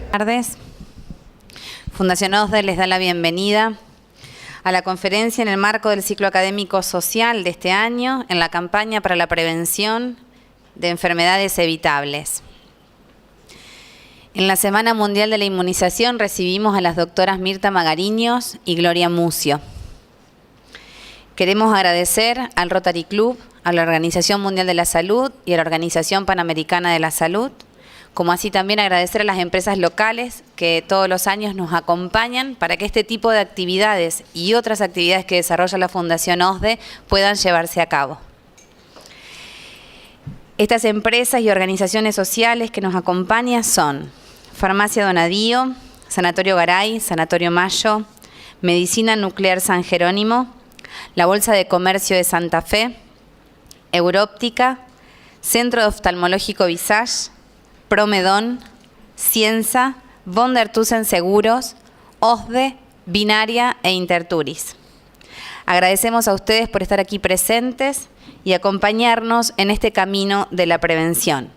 Buenas tardes. Fundación OSDE les da la bienvenida a la conferencia en el marco del ciclo académico social de este año en la campaña para la prevención de enfermedades evitables. En la Semana Mundial de la Inmunización recibimos a las doctoras Mirta Magariños y Gloria Mucio. Queremos agradecer al Rotary Club, a la Organización Mundial de la Salud y a la Organización Panamericana de la Salud, como así también agradecer a las empresas locales que todos los años nos acompañan para que este tipo de actividades y otras actividades que desarrolla la Fundación OSDE puedan llevarse a cabo. Estas empresas y organizaciones sociales que nos acompañan son Farmacia Donadío, Sanatorio Garay, Sanatorio Mayo, Medicina Nuclear San Jerónimo, la Bolsa de Comercio de Santa Fe, Európtica, Centro Oftalmológico Visage, Promedón, Cienza, Von der Tussen Seguros, OSDE, Binaria e Interturis. Agradecemos a ustedes por estar aquí presentes y acompañarnos en este camino de la prevención.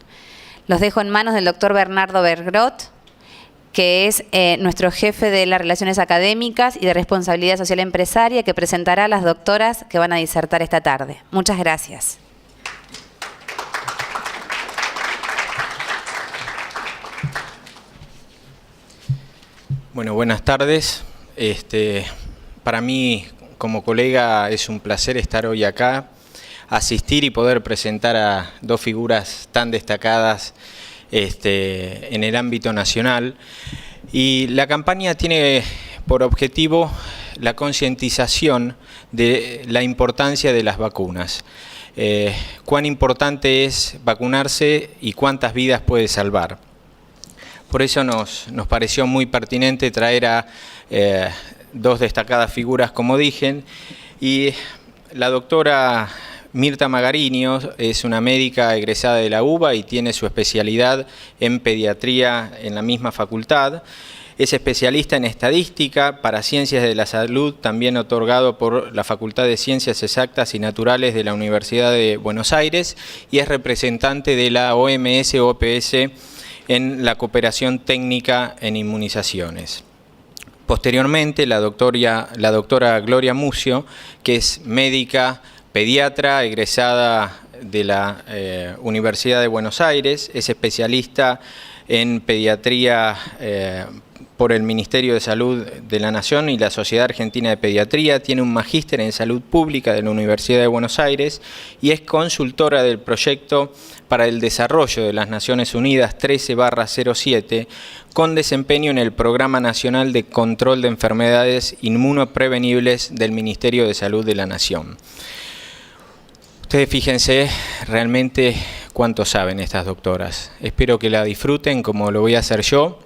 Los dejo en manos del doctor Bernardo Bergrot, que es nuestro jefe de las Relaciones Académicas y de Responsabilidad Social Empresaria, que presentará a las doctoras que van a disertar esta tarde. Muchas gracias. Bueno, buenas tardes. Para mí, como colega, es un placer estar hoy acá, asistir y poder presentar a dos figuras tan destacadas en el ámbito nacional. Y la campaña tiene por objetivo la concientización de la importancia de las vacunas. Cuán importante es vacunarse y cuántas vidas puede salvar. Por eso nos pareció muy pertinente traer a dos destacadas figuras, como dije, y la doctora Mirta Magariños es una médica egresada de la UBA y tiene su especialidad en pediatría en la misma facultad. Es especialista en estadística para ciencias de la salud, también otorgado por la Facultad de Ciencias Exactas y Naturales de la Universidad de Buenos Aires, y es representante de la OMS-OPS en la cooperación técnica en inmunizaciones. Posteriormente, la doctora Gloria Mucio, que es médica pediatra egresada de la Universidad de Buenos Aires, es especialista en pediatría por el Ministerio de Salud de la Nación y la Sociedad Argentina de Pediatría, tiene un magíster en Salud Pública de la Universidad de Buenos Aires y es consultora del proyecto para el desarrollo de las Naciones Unidas 13/07, con desempeño en el Programa Nacional de Control de Enfermedades Inmunoprevenibles del Ministerio de Salud de la Nación. Ustedes fíjense realmente cuánto saben estas doctoras. Espero que la disfruten como lo voy a hacer yo.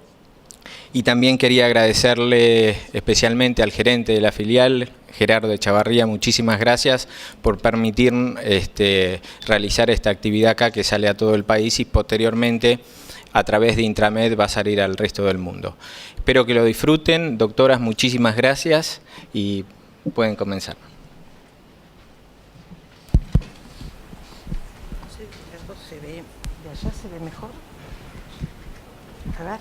Y también quería agradecerle especialmente al gerente de la filial, Gerardo Echavarría, muchísimas gracias por permitir realizar esta actividad acá que sale a todo el país y posteriormente a través de Intramed va a salir al resto del mundo. Espero que lo disfruten. Doctoras, muchísimas gracias y pueden comenzar. ¿De allá se ve mejor? A ver,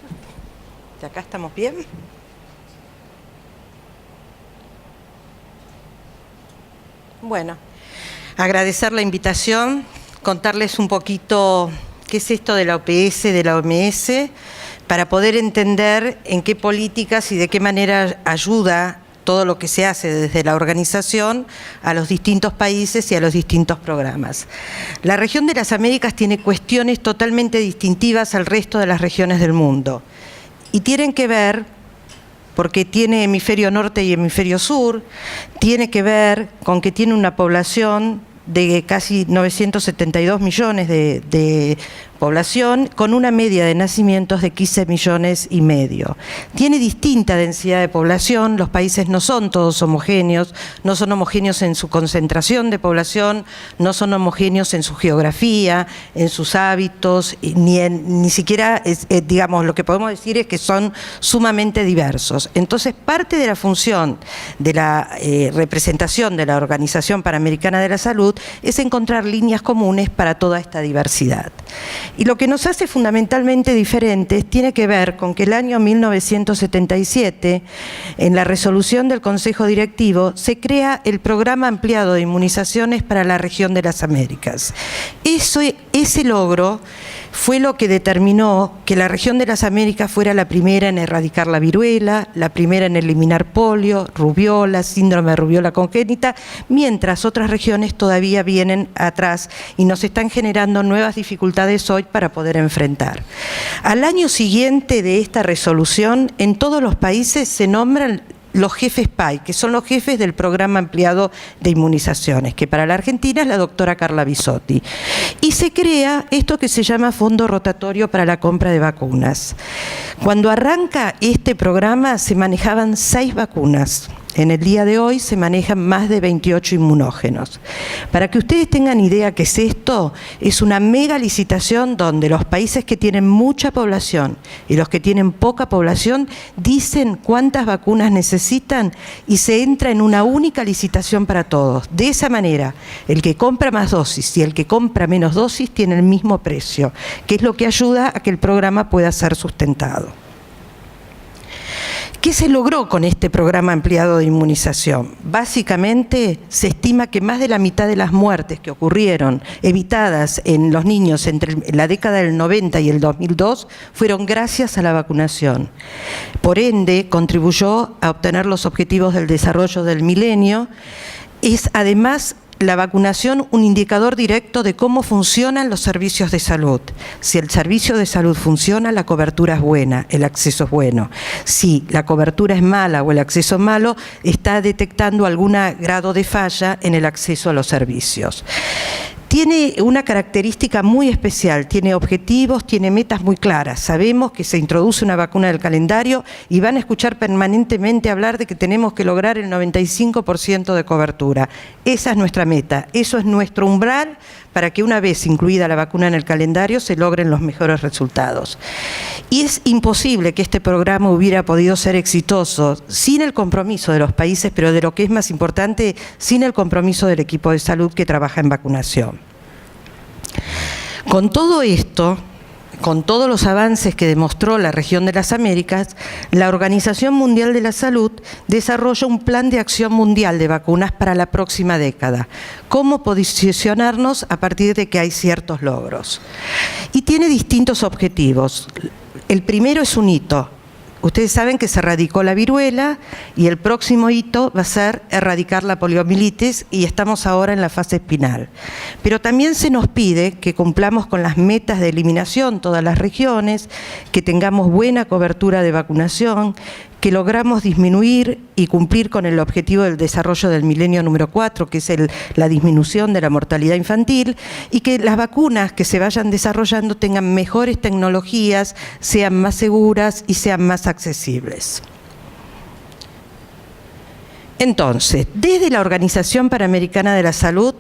¿de acá estamos bien? Bueno, agradecer la invitación, contarles un poquito qué es esto de la OPS, de la OMS, para poder entender en qué políticas y de qué manera ayuda todo lo que se hace desde la organización a los distintos países y a los distintos programas. La región de las Américas tiene cuestiones totalmente distintivas al resto de las regiones del mundo y tienen que ver, porque tiene hemisferio norte y hemisferio sur, tiene que ver con que tiene una población de casi 972 millones de población, con una media de nacimientos de 15 millones y medio. Tiene distinta densidad de población, los países no son todos homogéneos, no son homogéneos en su concentración de población, no son homogéneos en su geografía, en sus hábitos, ni siquiera, digamos, lo que podemos decir es que son sumamente diversos. Entonces, parte de la función de la representación de la Organización Panamericana de la Salud es encontrar líneas comunes para toda esta diversidad. Y lo que nos hace fundamentalmente diferentes tiene que ver con que el año 1977, en la resolución del Consejo Directivo, se crea el Programa Ampliado de Inmunizaciones para la Región de las Américas. Ese logro fue lo que determinó que la región de las Américas fuera la primera en erradicar la viruela, la primera en eliminar polio, rubiola, síndrome de rubiola congénita, mientras otras regiones todavía vienen atrás y nos están generando nuevas dificultades hoy para poder enfrentar. Al año siguiente de esta resolución, en todos los países se nombran los jefes PAI, que son los jefes del Programa Ampliado de Inmunizaciones, que para la Argentina es la doctora Carla Bisotti. Y se crea esto que se llama Fondo Rotatorio para la Compra de Vacunas. Cuando arranca este programa se manejaban 6 vacunas. En el día de hoy se manejan más de 28 inmunógenos. Para que ustedes tengan idea qué es esto, es una mega licitación donde los países que tienen mucha población y los que tienen poca población dicen cuántas vacunas necesitan y se entra en una única licitación para todos. De esa manera, el que compra más dosis y el que compra menos dosis tiene el mismo precio, que es lo que ayuda a que el programa pueda ser sustentado. ¿Qué se logró con este programa ampliado de inmunización? Básicamente, se estima que más de la mitad de las muertes que ocurrieron evitadas en los niños entre la década del 90 y el 2002 fueron gracias a la vacunación. Por ende, contribuyó a obtener los objetivos del desarrollo del milenio. Es además la vacunación un indicador directo de cómo funcionan los servicios de salud. Si el servicio de salud funciona, la cobertura es buena, el acceso es bueno. Si la cobertura es mala o el acceso es malo, está detectando algún grado de falla en el acceso a los servicios. Tiene una característica muy especial, tiene objetivos, tiene metas muy claras. Sabemos que se introduce una vacuna del calendario y van a escuchar permanentemente hablar de que tenemos que lograr el 95% de cobertura. Esa es nuestra meta, eso es nuestro umbral para que una vez incluida la vacuna en el calendario se logren los mejores resultados. Y es imposible que este programa hubiera podido ser exitoso sin el compromiso de los países, pero de lo que es más importante, sin el compromiso del equipo de salud que trabaja en vacunación. Con todo esto, con todos los avances que demostró la región de las Américas, la Organización Mundial de la Salud desarrolla un plan de acción mundial de vacunas para la próxima década. ¿Cómo posicionarnos a partir de que hay ciertos logros? Y tiene distintos objetivos. El primero es un hito. Ustedes saben que se erradicó la viruela y el próximo hito va a ser erradicar la poliomielitis y estamos ahora en la fase final. Pero también se nos pide que cumplamos con las metas de eliminación todas las regiones, que tengamos buena cobertura de vacunación, que logramos disminuir y cumplir con el objetivo del desarrollo del milenio número 4, que es la disminución de la mortalidad infantil, y que las vacunas que se vayan desarrollando tengan mejores tecnologías, sean más seguras y sean más accesibles. Entonces, desde la Organización Panamericana de la Salud,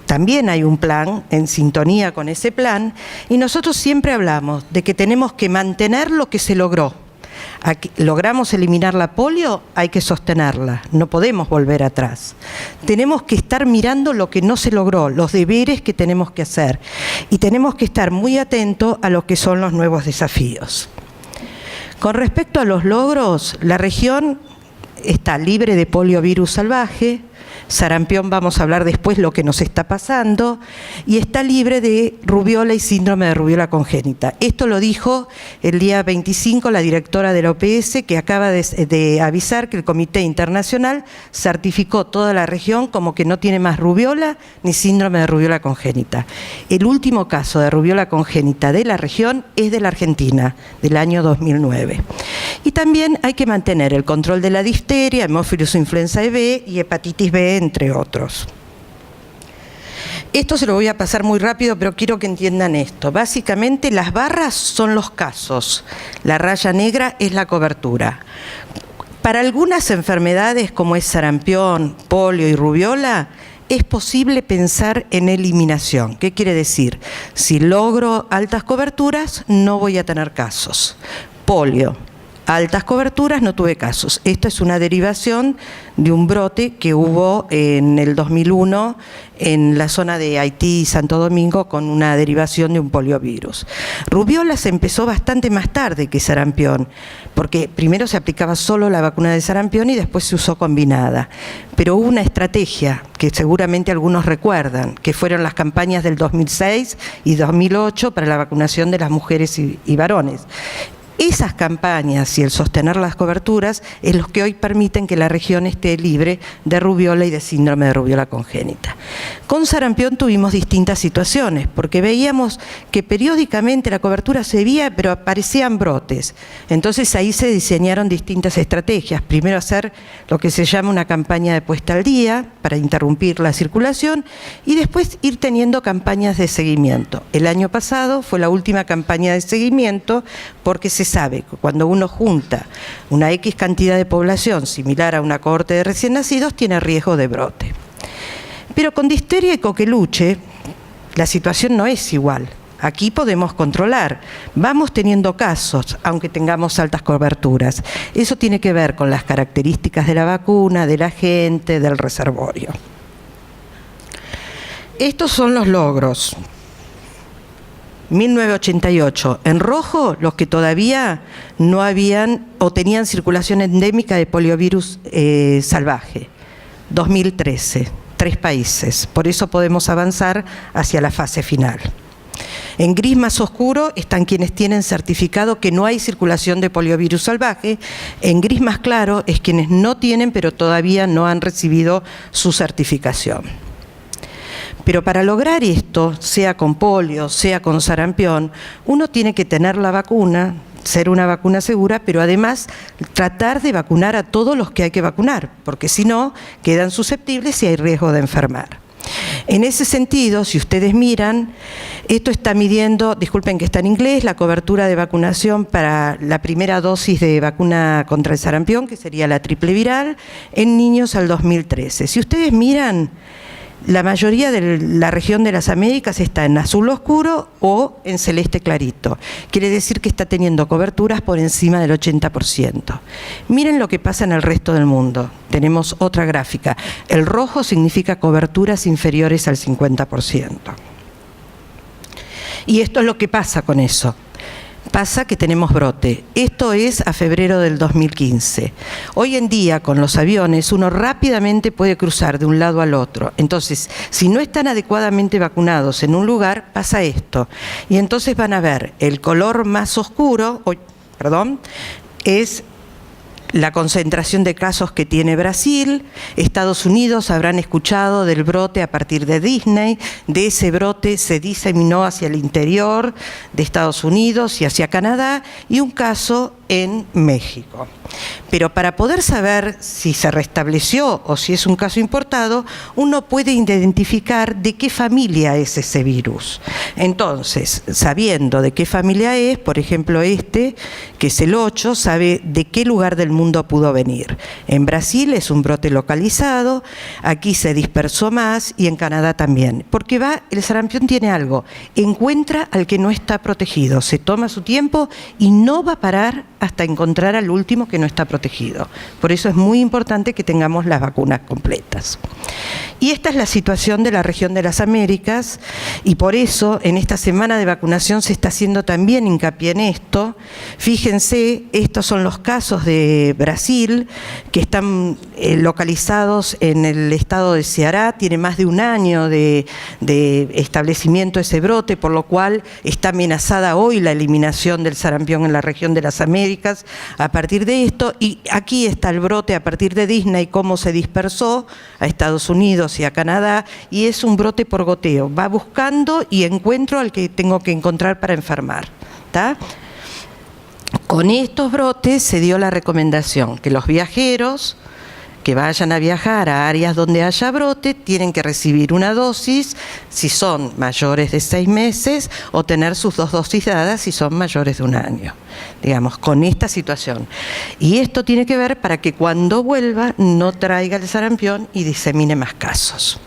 también hay un plan en sintonía con ese plan, y nosotros siempre hablamos de que tenemos que mantener lo que se logró. Aquí logramos eliminar la polio, hay que sostenerla, no podemos volver atrás. Tenemos que estar mirando lo que no se logró, los deberes que tenemos que hacer, y tenemos que estar muy atentos a lo que son los nuevos desafíos. Con respecto a los logros, la región está libre de poliovirus salvaje, sarampión, vamos a hablar después lo que nos está pasando, y está libre de rubiola y síndrome de rubiola congénita. Esto lo dijo el día 25 la directora de la OPS, que acaba de avisar que el Comité Internacional certificó toda la región como que no tiene más rubiola ni síndrome de rubiola congénita. El último caso de rubiola congénita de la región es de la Argentina, del año 2009. Y también hay que mantener el control de la difteria, hemófilus influenzae B y hepatitis B, entre otros. Esto se lo voy a pasar muy rápido, pero quiero que entiendan esto. Básicamente, las barras son los casos, la raya negra es la cobertura. Para algunas enfermedades, como es sarampión, polio y rubiola, es posible pensar en eliminación. ¿Qué quiere decir? Si logro altas coberturas, no voy a tener casos. Polio, altas coberturas no tuve casos. Esto es una derivación de un brote que hubo en el 2001 en la zona de Haití y Santo Domingo con una derivación de un poliovirus. Rubiola se empezó bastante más tarde que sarampión, porque primero se aplicaba solo la vacuna de sarampión y después se usó combinada. Pero hubo una estrategia que seguramente algunos recuerdan, que fueron las campañas del 2006 y 2008 para la vacunación de las mujeres y varones. Esas campañas y el sostener las coberturas es lo que hoy permiten que la región esté libre de rubiola y de síndrome de rubiola congénita. Con sarampión tuvimos distintas situaciones, porque veíamos que periódicamente la cobertura se veía, pero aparecían brotes. Entonces ahí se diseñaron distintas estrategias. Primero hacer lo que se llama una campaña de puesta al día para interrumpir la circulación y después ir teniendo campañas de seguimiento. El año pasado fue la última campaña de seguimiento porque se sabe que cuando uno junta una X cantidad de población similar a una cohorte de recién nacidos, tiene riesgo de brote. Pero con difteria y coqueluche la situación no es igual. Aquí podemos controlar, vamos teniendo casos, aunque tengamos altas coberturas. Eso tiene que ver con las características de la vacuna, de la gente, del reservorio. Estos son los logros. 1988, en rojo los que todavía no habían o tenían circulación endémica de poliovirus salvaje. 2013, 3 países, por eso podemos avanzar hacia la fase final. En gris más oscuro están quienes tienen certificado que no hay circulación de poliovirus salvaje. En gris más claro es quienes no tienen, pero todavía no han recibido su certificación. Pero para lograr esto, sea con polio, sea con sarampión, uno tiene que tener la vacuna, ser una vacuna segura, pero además tratar de vacunar a todos los que hay que vacunar, porque si no, quedan susceptibles y hay riesgo de enfermar. En ese sentido, si ustedes miran, esto está midiendo, disculpen que está en inglés, la cobertura de vacunación para la primera dosis de vacuna contra el sarampión, que sería la triple viral, en niños al 2013. Si ustedes miran, la mayoría de la región de las Américas está en azul oscuro o en celeste clarito. Quiere decir que está teniendo coberturas por encima del 80%. Miren lo que pasa en el resto del mundo. Tenemos otra gráfica. El rojo significa coberturas inferiores al 50%. Y esto es lo que pasa con eso. Pasa que tenemos brote. Esto es a febrero del 2015. Hoy en día, con los aviones, uno rápidamente puede cruzar de un lado al otro. Entonces, si no están adecuadamente vacunados en un lugar, pasa esto. Y entonces van a ver, el color más oscuro, es la concentración de casos que tiene Brasil. Estados Unidos habrán escuchado del brote a partir de Disney. De ese brote se diseminó hacia el interior de Estados Unidos y hacia Canadá, y un caso en México. Pero para poder saber si se restableció o si es un caso importado, uno puede identificar de qué familia es ese virus. Entonces, sabiendo de qué familia es, por ejemplo que es el 8, sabe de qué lugar del mundo pudo venir. En Brasil es un brote localizado, aquí se dispersó más y en Canadá también. Porque el sarampión tiene algo, encuentra al que no está protegido, se toma su tiempo y no va a parar hasta encontrar al último que no está protegido. Por eso es muy importante que tengamos las vacunas completas. Y esta es la situación de la región de las Américas, y por eso en esta semana de vacunación se está haciendo también hincapié en esto. Fíjense, estos son los casos de Brasil que están localizados en el estado de Ceará. Tiene más de un año de establecimiento ese brote, por lo cual está amenazada hoy la eliminación del sarampión en la región de las Américas a partir de esto. Y aquí está el brote a partir de Disney, cómo se dispersó a Estados Unidos y a Canadá, y es un brote por goteo. Va buscando y encuentro al que tengo que encontrar para enfermar. ¿Tá? Con estos brotes se dio la recomendación que los viajeros que vayan a viajar a áreas donde haya brote tienen que recibir una dosis si son mayores de 6 meses o tener sus 2 dosis dadas si son mayores de 1 año, digamos, con esta situación. Y esto tiene que ver para que cuando vuelva no traiga el sarampión y disemine más casos.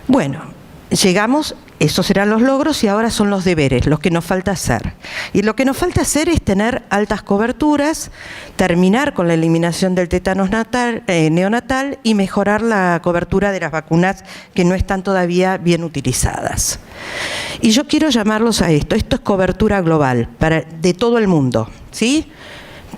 Bueno, llegamos, esos serán los logros y ahora son los deberes, los que nos falta hacer. Y lo que nos falta hacer es tener altas coberturas, terminar con la eliminación del tétanos neonatal y mejorar la cobertura de las vacunas que no están todavía bien utilizadas. Y yo quiero llamarlos a esto es cobertura global de todo el mundo, ¿sí?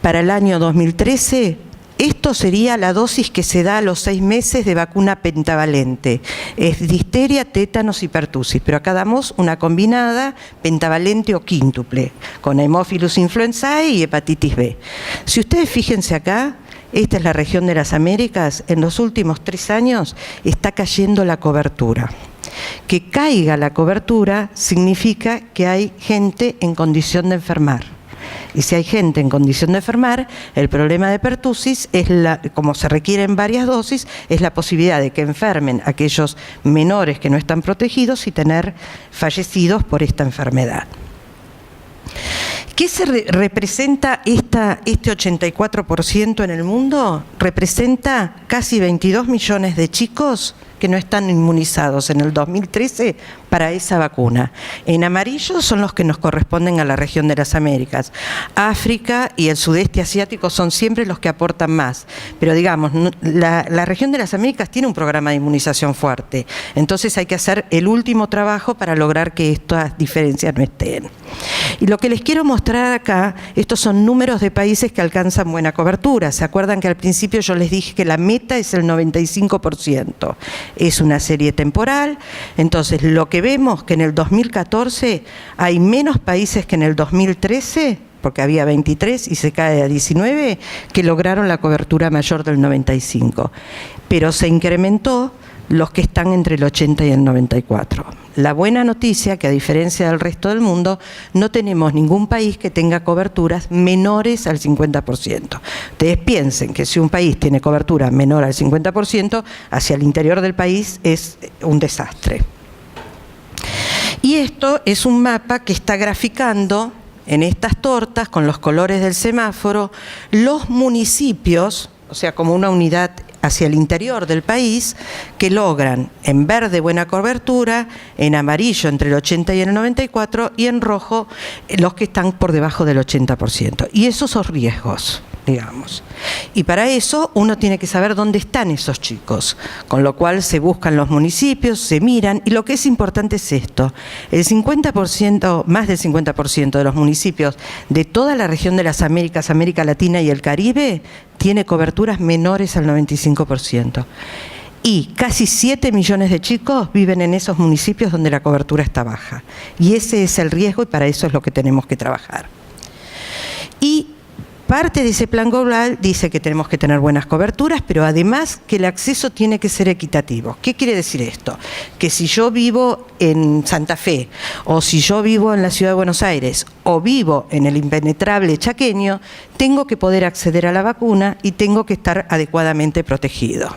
Para el año 2013, esto sería la dosis que se da a los 6 meses de vacuna pentavalente. Es difteria, tétanos y pertusis, pero acá damos una combinada pentavalente o quíntuple, con Haemophilus influenzae y hepatitis B. Si ustedes fíjense acá, esta es la región de las Américas, en los últimos 3 años está cayendo la cobertura. Que caiga la cobertura significa que hay gente en condición de enfermar. Y si hay gente en condición de enfermar, el problema de pertusis es, como se requieren varias dosis, es la posibilidad de que enfermen aquellos menores que no están protegidos y tener fallecidos por esta enfermedad. ¿Qué se representa este 84% en el mundo? Representa casi 22 millones de chicos que no están inmunizados en el 2013 para esa vacuna. En amarillo son los que nos corresponden a la región de las Américas. África y el sudeste asiático son siempre los que aportan más. Pero digamos, la región de las Américas tiene un programa de inmunización fuerte. Entonces hay que hacer el último trabajo para lograr que estas diferencias no estén. Y lo que les quiero mostrar acá, estos son números de países que alcanzan buena cobertura. ¿Se acuerdan que al principio yo les dije que la meta es el 95%? Es una serie temporal. Entonces, lo que vemos que en el 2014 hay menos países que en el 2013, porque había 23 y se cae a 19, que lograron la cobertura mayor del 95. Pero se incrementó los que están entre el 80 y el 94. La buena noticia, que a diferencia del resto del mundo, no tenemos ningún país que tenga coberturas menores al 50%. Ustedes piensen que si un país tiene cobertura menor al 50%, hacia el interior del país es un desastre. Y esto es un mapa que está graficando en estas tortas, con los colores del semáforo, los municipios, o sea, como una unidad hacia el interior del país, que logran en verde buena cobertura, en amarillo entre el 80 y el 94 y en rojo los que están por debajo del 80%. Y esos son riesgos, digamos. Y para eso uno tiene que saber dónde están esos chicos, con lo cual se buscan los municipios, se miran, y lo que es importante es esto: el 50%, más del 50% de los municipios de toda la región de las Américas, América Latina y el Caribe, tiene coberturas menores al 95%. Y casi 7 millones de chicos viven en esos municipios donde la cobertura está baja. Y ese es el riesgo, y para eso es lo que tenemos que trabajar. Y parte de ese plan global dice que tenemos que tener buenas coberturas, pero además que el acceso tiene que ser equitativo. ¿Qué quiere decir esto? Que si yo vivo en Santa Fe, o si yo vivo en la Ciudad de Buenos Aires, o vivo en el impenetrable chaqueño, tengo que poder acceder a la vacuna y tengo que estar adecuadamente protegido.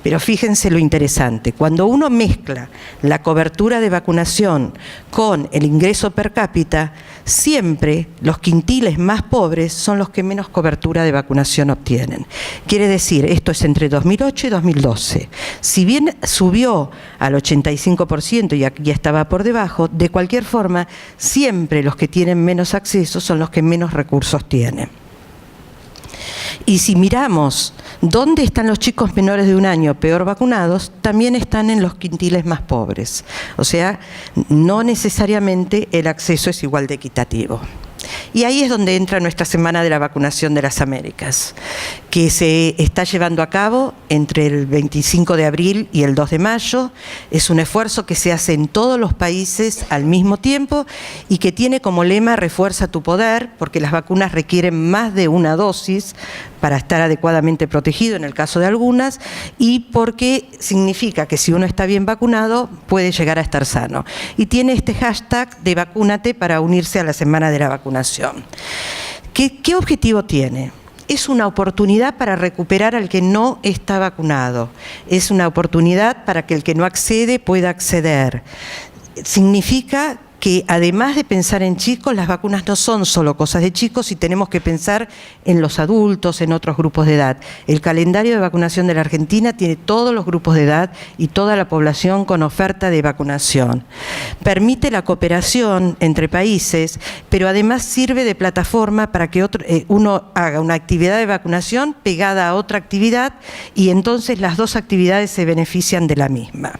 Pero fíjense lo interesante: cuando uno mezcla la cobertura de vacunación con el ingreso per cápita, siempre los quintiles más pobres son los que menos cobertura de vacunación obtienen. Quiere decir, esto es entre 2008 y 2012. Si bien subió al 85% y aquí ya estaba por debajo, de cualquier forma, siempre los que tienen menos acceso son los que menos recursos tienen. Y si miramos dónde están los chicos menores de 1 año peor vacunados, también están en los quintiles más pobres. O sea, no necesariamente el acceso es igual de equitativo. Y ahí es donde entra nuestra Semana de la Vacunación de las Américas, que se está llevando a cabo entre el 25 de abril y el 2 de mayo. Es un esfuerzo que se hace en todos los países al mismo tiempo y que tiene como lema "Refuerza tu poder", porque las vacunas requieren más de una dosis para estar adecuadamente protegido en el caso de algunas, y porque significa que si uno está bien vacunado puede llegar a estar sano. Y tiene este hashtag de vacúnate para unirse a la Semana de la Vacunación. ¿Qué objetivo tiene? Es una oportunidad para recuperar al que no está vacunado. Es una oportunidad para que el que no accede pueda acceder. Significa que además de pensar en chicos, las vacunas no son solo cosas de chicos y tenemos que pensar en los adultos, en otros grupos de edad. El calendario de vacunación de la Argentina tiene todos los grupos de edad y toda la población con oferta de vacunación. Permite la cooperación entre países, pero además sirve de plataforma para que uno haga una actividad de vacunación pegada a otra actividad y entonces las dos actividades se benefician de la misma.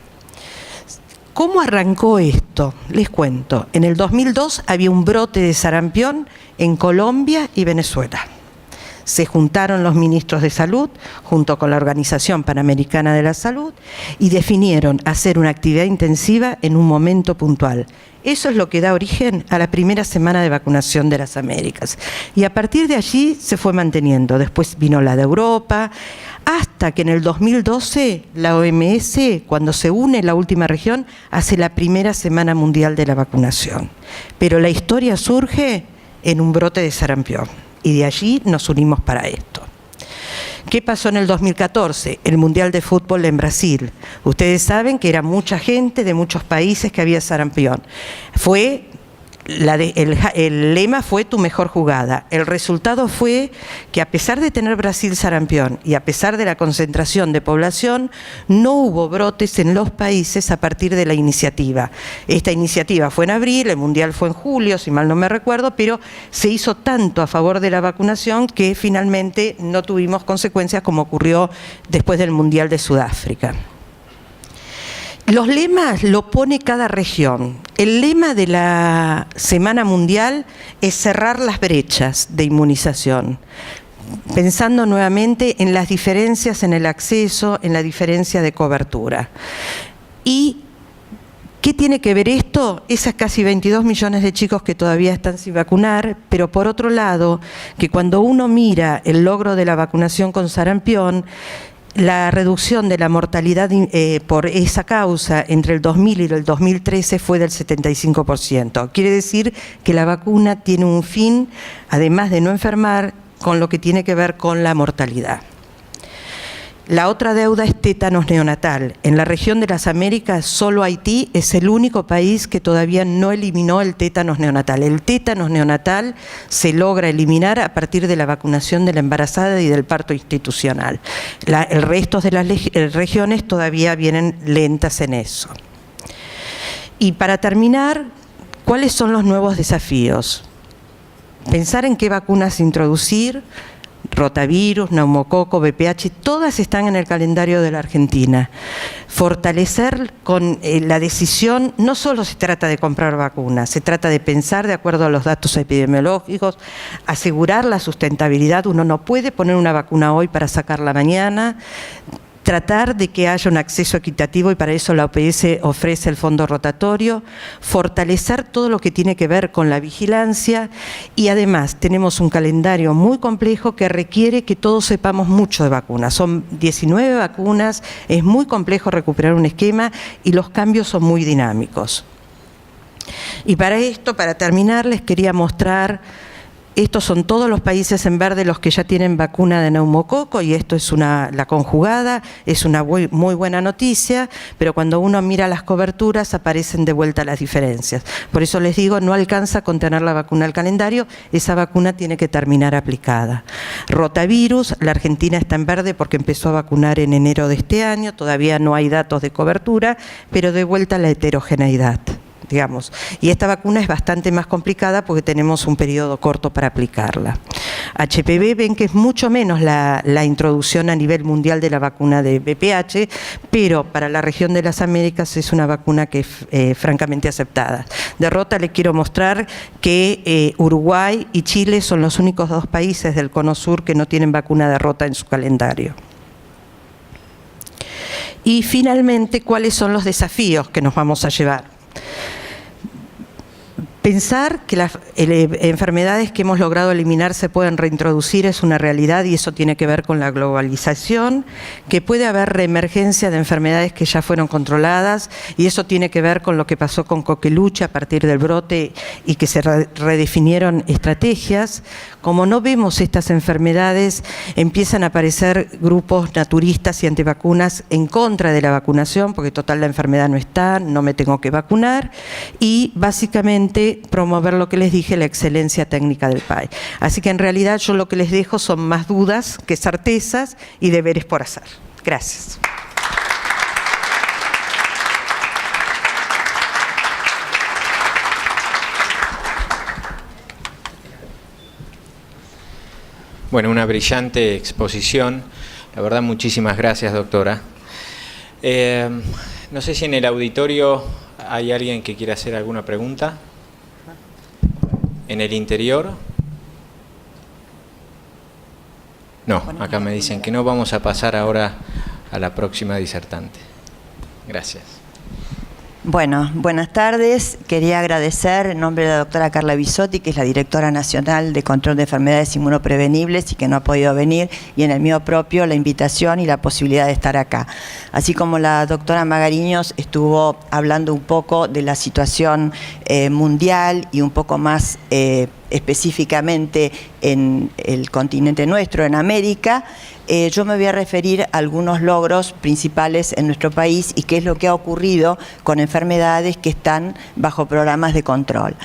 ¿Cómo arrancó esto? Les cuento. En el 2002 había un brote de sarampión en Colombia y Venezuela. Se juntaron los ministros de salud junto con la Organización Panamericana de la Salud y definieron hacer una actividad intensiva en un momento puntual. Eso es lo que da origen a la primera semana de vacunación de las Américas. Y a partir de allí se fue manteniendo. Después vino la de Europa, hasta que en el 2012 la OMS, cuando se une la última región, hace la primera semana mundial de la vacunación. Pero la historia surge en un brote de sarampión y de allí nos unimos para esto. ¿Qué pasó en el 2014? El Mundial de Fútbol en Brasil. Ustedes saben que era mucha gente de muchos países que había sarampión. El lema fue tu mejor jugada. El resultado fue que a pesar de tener Brasil sarampión y a pesar de la concentración de población, no hubo brotes en los países a partir de la iniciativa. Esta iniciativa fue en abril, el Mundial fue en julio, si mal no me recuerdo, pero se hizo tanto a favor de la vacunación que finalmente no tuvimos consecuencias como ocurrió después del Mundial de Sudáfrica. Los lemas lo pone cada región. El lema de la Semana Mundial es cerrar las brechas de inmunización, pensando nuevamente en las diferencias en el acceso, en la diferencia de cobertura. ¿Y qué tiene que ver esto? Esas casi 22 millones de chicos que todavía están sin vacunar, pero por otro lado, que cuando uno mira el logro de la vacunación con sarampión, la reducción de la mortalidad por esa causa entre el 2000 y el 2013 fue del 75%. Quiere decir que la vacuna tiene un fin, además de no enfermar, con lo que tiene que ver con la mortalidad. La otra deuda es tétanos neonatal. En la región de las Américas, solo Haití es el único país que todavía no eliminó el tétanos neonatal. El tétanos neonatal se logra eliminar a partir de la vacunación de la embarazada y del parto institucional. El resto de las regiones todavía vienen lentas en eso. Y para terminar, ¿cuáles son los nuevos desafíos? Pensar en qué vacunas introducir. Rotavirus, neumococo, VPH, todas están en el calendario de la Argentina. Fortalecer con la decisión, no solo se trata de comprar vacunas, se trata de pensar de acuerdo a los datos epidemiológicos, asegurar la sustentabilidad. Uno no puede poner una vacuna hoy para sacarla mañana. Tratar de que haya un acceso equitativo y para eso la OPS ofrece el fondo rotatorio, fortalecer todo lo que tiene que ver con la vigilancia y además tenemos un calendario muy complejo que requiere que todos sepamos mucho de vacunas. Son 19 vacunas, es muy complejo recuperar un esquema y los cambios son muy dinámicos. Y para esto, para terminar, les quería mostrar. Estos son todos los países en verde los que ya tienen vacuna de neumococo y esto es la conjugada, es una muy buena noticia, pero cuando uno mira las coberturas aparecen de vuelta las diferencias. Por eso les digo, no alcanza con tener la vacuna al calendario, esa vacuna tiene que terminar aplicada. Rotavirus, la Argentina está en verde porque empezó a vacunar en enero de este año, todavía no hay datos de cobertura, pero de vuelta la heterogeneidad. Digamos. Y esta vacuna es bastante más complicada porque tenemos un periodo corto para aplicarla. HPV, ven que es mucho menos la introducción a nivel mundial de la vacuna de VPH, pero para la región de las Américas es una vacuna que es francamente aceptada. De Rota les quiero mostrar que Uruguay y Chile son los únicos dos países del Cono Sur que no tienen vacuna de Rota en su calendario. Y finalmente, ¿cuáles son los desafíos que nos vamos a llevar? Pensar que las enfermedades que hemos logrado eliminar se pueden reintroducir es una realidad y eso tiene que ver con la globalización, que puede haber reemergencia de enfermedades que ya fueron controladas y eso tiene que ver con lo que pasó con Coqueluche a partir del brote y que se redefinieron estrategias. Como no vemos estas enfermedades, empiezan a aparecer grupos naturistas y antivacunas en contra de la vacunación, porque total la enfermedad no está, no me tengo que vacunar, y básicamente promover lo que les dije, la excelencia técnica del país. Así que en realidad yo lo que les dejo son más dudas que certezas y deberes por hacer. Gracias. Bueno, una brillante exposición. La verdad, muchísimas gracias, doctora. No sé si en el auditorio hay alguien que quiera hacer alguna pregunta. ¿En el interior? No, acá me dicen que no. Vamos a pasar ahora a la próxima disertante. Gracias. Bueno, buenas tardes. Quería agradecer en nombre de la doctora Carla Bisotti, que es la directora nacional de control de enfermedades inmunoprevenibles y que no ha podido venir, y en el mío propio la invitación y la posibilidad de estar acá. Así como la doctora Magariños estuvo hablando un poco de la situación mundial y un poco más específicamente en el continente nuestro, en América, yo me voy a referir a algunos logros principales en nuestro país y qué es lo que ha ocurrido con enfermedades que están bajo programas de control.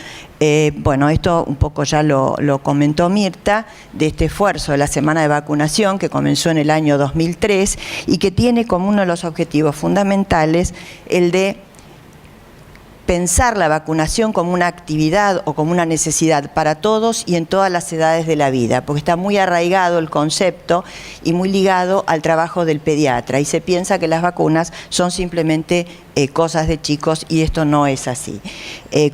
Bueno, esto un poco ya lo comentó Mirta, de este esfuerzo de la semana de vacunación que comenzó en el año 2003 y que tiene como uno de los objetivos fundamentales el de pensar la vacunación como una actividad o como una necesidad para todos y en todas las edades de la vida, porque está muy arraigado el concepto y muy ligado al trabajo del pediatra, y se piensa que las vacunas son simplemente cosas de chicos, y esto no es así.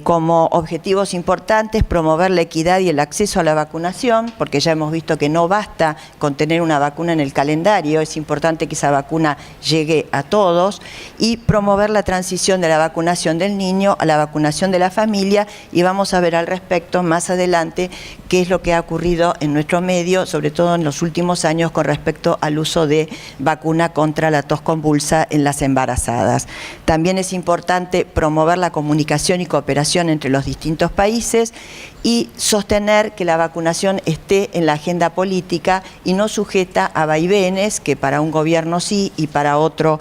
Como objetivos importantes, promover la equidad y el acceso a la vacunación, porque ya hemos visto que no basta con tener una vacuna en el calendario, es importante que esa vacuna llegue a todos, y promover la transición de la vacunación del niño a la vacunación de la familia, y vamos a ver al respecto más adelante qué es lo que ha ocurrido en nuestro medio, sobre todo en los últimos años, con respecto al uso de vacuna contra la tos convulsa en las embarazadas. También es importante promover la comunicación y cooperación entre los distintos países y sostener que la vacunación esté en la agenda política y no sujeta a vaivenes, que para un gobierno sí y para otro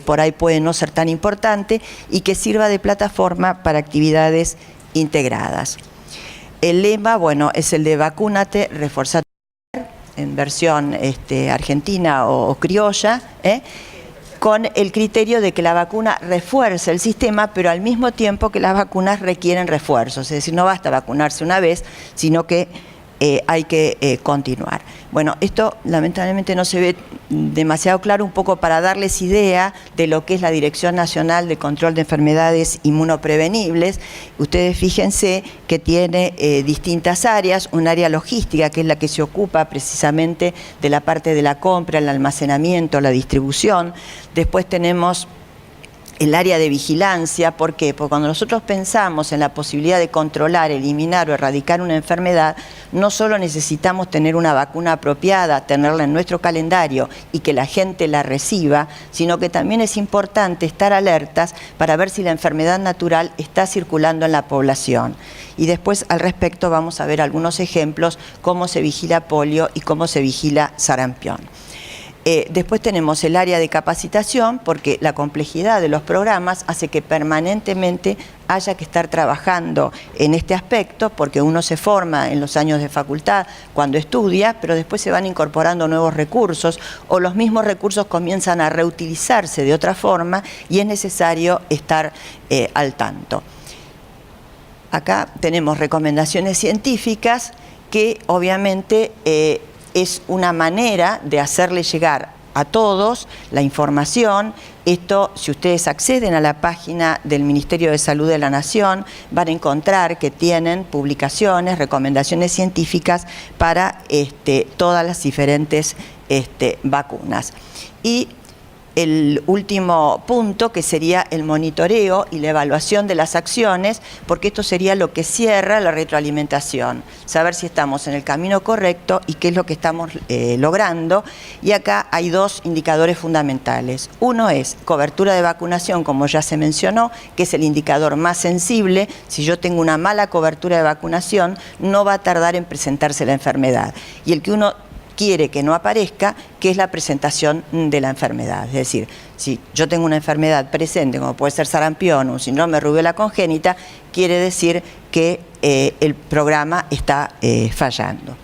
por ahí puede no ser tan importante, y que sirva de plataforma para actividades integradas. El lema, bueno, es el de vacúnate, reforzate, en versión argentina o criolla, con el criterio de que la vacuna refuerza el sistema, pero al mismo tiempo que las vacunas requieren refuerzos. Es decir, no basta vacunarse una vez, sino que hay que continuar. Bueno, esto lamentablemente no se ve demasiado claro, un poco para darles idea de lo que es la Dirección Nacional de Control de Enfermedades Inmunoprevenibles. Ustedes fíjense que tiene distintas áreas, un área logística que es la que se ocupa precisamente de la parte de la compra, el almacenamiento, la distribución. Después tenemos el área de vigilancia. ¿Por qué? Porque cuando nosotros pensamos en la posibilidad de controlar, eliminar o erradicar una enfermedad, no solo necesitamos tener una vacuna apropiada, tenerla en nuestro calendario y que la gente la reciba, sino que también es importante estar alertas para ver si la enfermedad natural está circulando en la población. Y después al respecto vamos a ver algunos ejemplos, cómo se vigila polio y cómo se vigila sarampión. Después tenemos el área de capacitación, porque la complejidad de los programas hace que permanentemente haya que estar trabajando en este aspecto, porque uno se forma en los años de facultad cuando estudia, pero después se van incorporando nuevos recursos o los mismos recursos comienzan a reutilizarse de otra forma y es necesario estar al tanto. Acá tenemos recomendaciones científicas que obviamente es una manera de hacerle llegar a todos la información. Esto, si ustedes acceden a la página del Ministerio de Salud de la Nación, van a encontrar que tienen publicaciones, recomendaciones científicas para todas las diferentes vacunas. Y el último punto, que sería el monitoreo y la evaluación de las acciones, porque esto sería lo que cierra la retroalimentación, saber si estamos en el camino correcto y qué es lo que estamos logrando. Y acá hay dos indicadores fundamentales. Uno es cobertura de vacunación, como ya se mencionó, que es el indicador más sensible. Si yo tengo una mala cobertura de vacunación, no va a tardar en presentarse la enfermedad. Y el que uno quiere que no aparezca, que es la presentación de la enfermedad. Es decir, si yo tengo una enfermedad presente, como puede ser sarampión o un síndrome de rubiola congénita, quiere decir que el programa está fallando.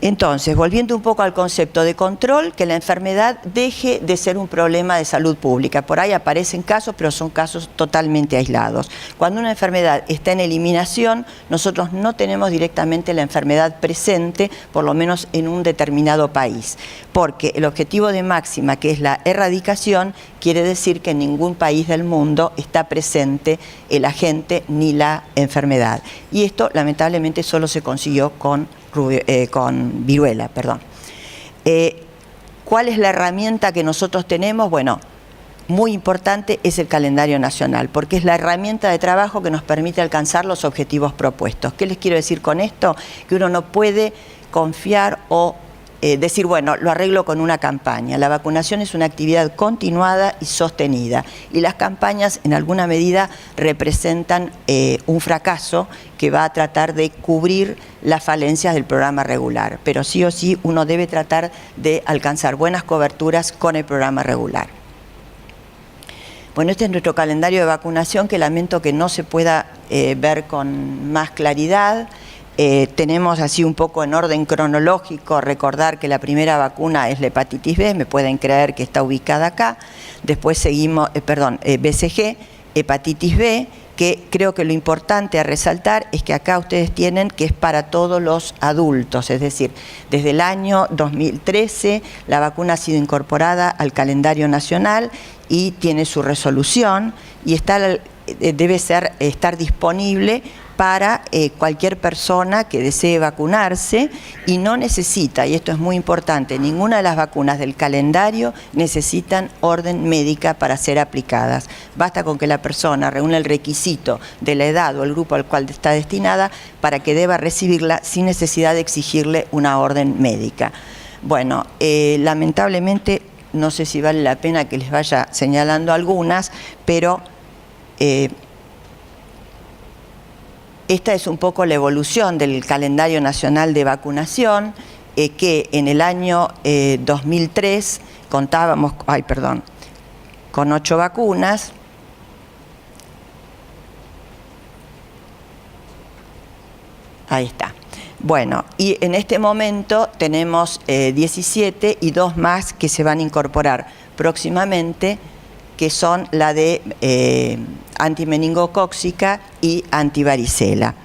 Entonces, volviendo un poco al concepto de control, que la enfermedad deje de ser un problema de salud pública. Por ahí aparecen casos, pero son casos totalmente aislados. Cuando una enfermedad está en eliminación, nosotros no tenemos directamente la enfermedad presente, por lo menos en un determinado país. Porque el objetivo de máxima, que es la erradicación, quiere decir que en ningún país del mundo está presente el agente ni la enfermedad. Y esto, lamentablemente, solo se consiguió con viruela, perdón. ¿Cuál es la herramienta que nosotros tenemos? Bueno, muy importante es el calendario nacional, porque es la herramienta de trabajo que nos permite alcanzar los objetivos propuestos. ¿Qué les quiero decir con esto? Que uno no puede confiar o decir, bueno, lo arreglo con una campaña. La vacunación es una actividad continuada y sostenida, y las campañas en alguna medida representan un fracaso que va a tratar de cubrir las falencias del programa regular, pero sí o sí uno debe tratar de alcanzar buenas coberturas con el programa regular. Bueno, este es nuestro calendario de vacunación, que lamento que no se pueda ver con más claridad. Tenemos así un poco en orden cronológico, recordar que la primera vacuna es la hepatitis B, me pueden creer que está ubicada acá. Después seguimos, BCG, hepatitis B, que creo que lo importante a resaltar es que acá ustedes tienen que es para todos los adultos, es decir, desde el año 2013 la vacuna ha sido incorporada al calendario nacional y tiene su resolución y debe estar disponible para cualquier persona que desee vacunarse, y no necesita, y esto es muy importante, ninguna de las vacunas del calendario necesitan orden médica para ser aplicadas. Basta con que la persona reúna el requisito de la edad o el grupo al cual está destinada para que deba recibirla sin necesidad de exigirle una orden médica. Bueno, lamentablemente, no sé si vale la pena que les vaya señalando algunas, pero esta es un poco la evolución del calendario nacional de vacunación, que en el año 2003 contábamos, con 8 vacunas. Ahí está. Bueno, y en este momento tenemos 17 y 2 más que se van a incorporar próximamente, que son la de antimeningocóxica y antivaricela.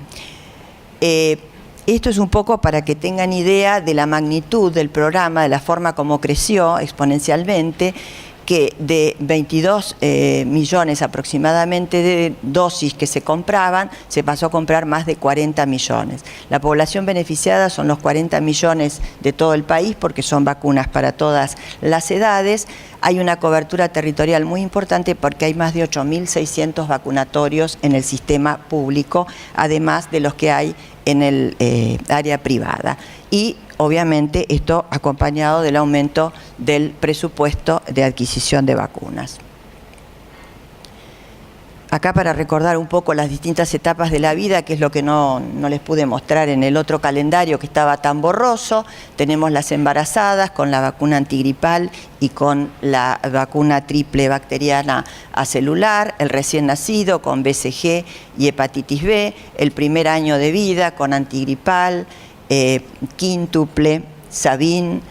Esto es un poco para que tengan idea de la magnitud del programa, de la forma como creció exponencialmente, que de 22 millones aproximadamente de dosis que se compraban, se pasó a comprar más de 40 millones. La población beneficiada son los 40 millones de todo el país, porque son vacunas para todas las edades. Hay una cobertura territorial muy importante porque hay más de 8.600 vacunatorios en el sistema público, además de los que hay en el área privada. Y obviamente esto acompañado del aumento del presupuesto de adquisición de vacunas. Acá para recordar un poco las distintas etapas de la vida, que es lo que no les pude mostrar en el otro calendario que estaba tan borroso. Tenemos las embarazadas con la vacuna antigripal y con la vacuna triple bacteriana acelular, el recién nacido con BCG y hepatitis B, el primer año de vida con antigripal, quíntuple, Sabin,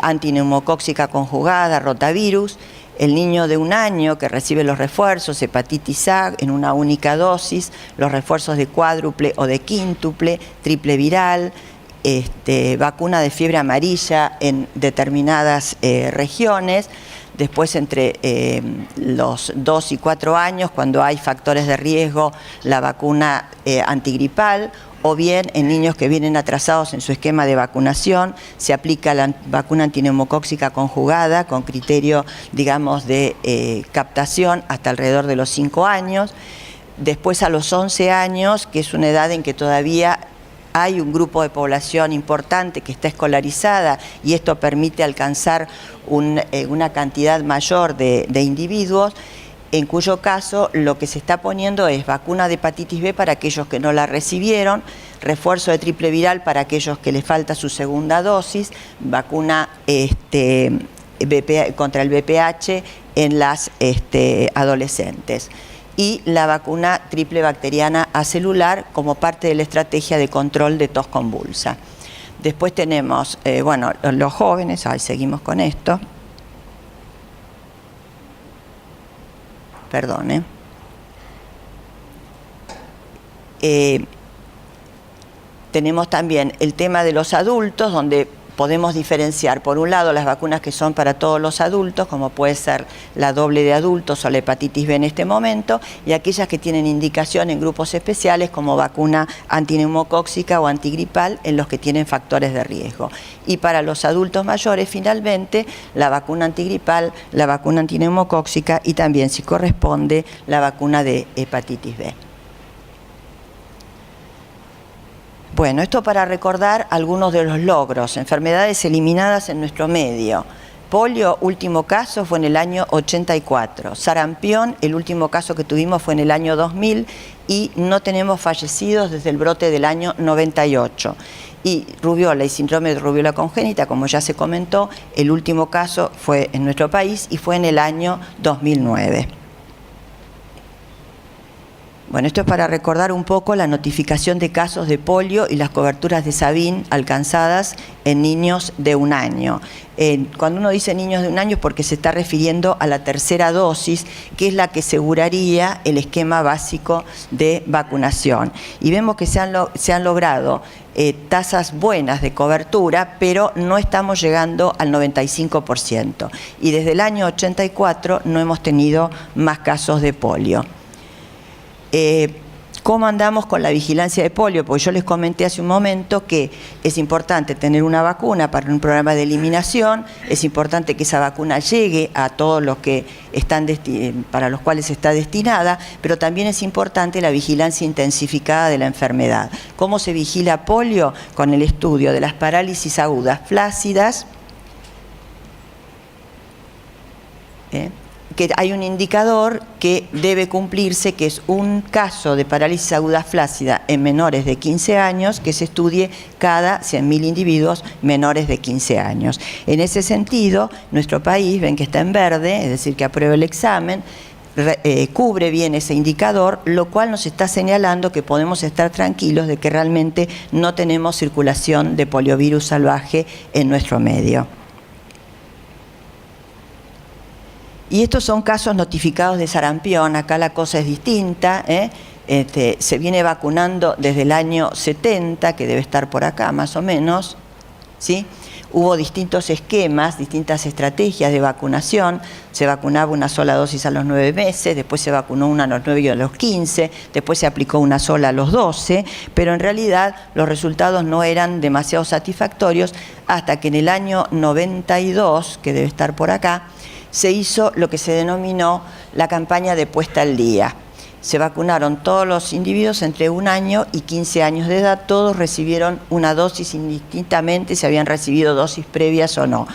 antineumocóxica conjugada, rotavirus, el niño de 1 año que recibe los refuerzos, hepatitis A en una única dosis, los refuerzos de cuádruple o de quíntuple, triple viral, vacuna de fiebre amarilla en determinadas regiones. después entre los 2 y 4 años, cuando hay factores de riesgo, la vacuna antigripal, o bien en niños que vienen atrasados en su esquema de vacunación, se aplica la vacuna antineumocóxica conjugada con criterio, digamos, de captación hasta alrededor de los 5 años. Después a los 11 años, que es una edad en que todavía hay un grupo de población importante que está escolarizada y esto permite alcanzar una cantidad mayor de individuos, en cuyo caso lo que se está poniendo es vacuna de hepatitis B para aquellos que no la recibieron, refuerzo de triple viral para aquellos que les falta su segunda dosis, vacuna contra el VPH en las adolescentes, y la vacuna triple bacteriana acelular como parte de la estrategia de control de tos convulsa. Después tenemos, los jóvenes, seguimos con esto. Perdón. Tenemos también el tema de los adultos, donde podemos diferenciar, por un lado, las vacunas que son para todos los adultos, como puede ser la doble de adultos o la hepatitis B en este momento, y aquellas que tienen indicación en grupos especiales, como vacuna antineumocóxica o antigripal, en los que tienen factores de riesgo. Y para los adultos mayores, finalmente, la vacuna antigripal, la vacuna antineumocóxica y también, si corresponde, la vacuna de hepatitis B. Bueno, esto para recordar algunos de los logros, enfermedades eliminadas en nuestro medio. Polio, último caso, fue en el año 84. Sarampión, el último caso que tuvimos fue en el año 2000 y no tenemos fallecidos desde el brote del año 98. Y rubiola y síndrome de rubiola congénita, como ya se comentó, el último caso fue en nuestro país y fue en el año 2009. Bueno, esto es para recordar un poco la notificación de casos de polio y las coberturas de Sabin alcanzadas en niños de 1 año. Cuando uno dice niños de 1 año es porque se está refiriendo a la tercera dosis, que es la que aseguraría el esquema básico de vacunación. Y vemos que se han logrado tasas buenas de cobertura, pero no estamos llegando al 95%. Y desde el año 84 no hemos tenido más casos de polio. ¿Cómo andamos con la vigilancia de polio? Porque yo les comenté hace un momento que es importante tener una vacuna para un programa de eliminación, es importante que esa vacuna llegue a todos los que están para los cuales está destinada, pero también es importante la vigilancia intensificada de la enfermedad. ¿Cómo se vigila polio? Con el estudio de las parálisis agudas flácidas, que hay un indicador que debe cumplirse, que es un caso de parálisis aguda flácida en menores de 15 años, que se estudie cada 100.000 individuos menores de 15 años. En ese sentido, nuestro país, ven que está en verde, es decir, que aprueba el examen, cubre bien ese indicador, lo cual nos está señalando que podemos estar tranquilos de que realmente no tenemos circulación de poliovirus salvaje en nuestro medio. Y estos son casos notificados de sarampión. Acá la cosa es distinta, se viene vacunando desde el año 70, que debe estar por acá más o menos, ¿sí? Hubo distintos esquemas, distintas estrategias de vacunación. Se vacunaba una sola dosis a los 9 meses, después se vacunó una a los 9 y a los 15, después se aplicó una sola a los 12, pero en realidad los resultados no eran demasiado satisfactorios hasta que en el año 92, que debe estar por acá, se hizo lo que se denominó la campaña de puesta al día. Se vacunaron todos los individuos entre 1 año y 15 años de edad, todos recibieron una dosis indistintamente, si habían recibido dosis previas o no.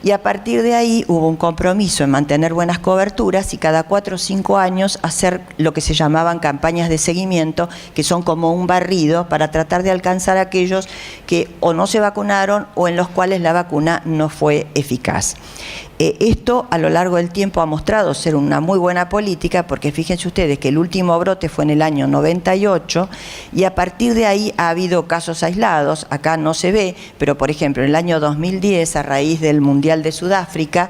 Y a partir de ahí hubo un compromiso en mantener buenas coberturas y cada 4 o 5 años hacer lo que se llamaban campañas de seguimiento, que son como un barrido para tratar de alcanzar a aquellos que o no se vacunaron o en los cuales la vacuna no fue eficaz. Esto a lo largo del tiempo ha mostrado ser una muy buena política, porque fíjense ustedes que el último brote fue en el año 98 y a partir de ahí ha habido casos aislados, acá no se ve, pero por ejemplo en el año 2010, a raíz del Mundial de Sudáfrica,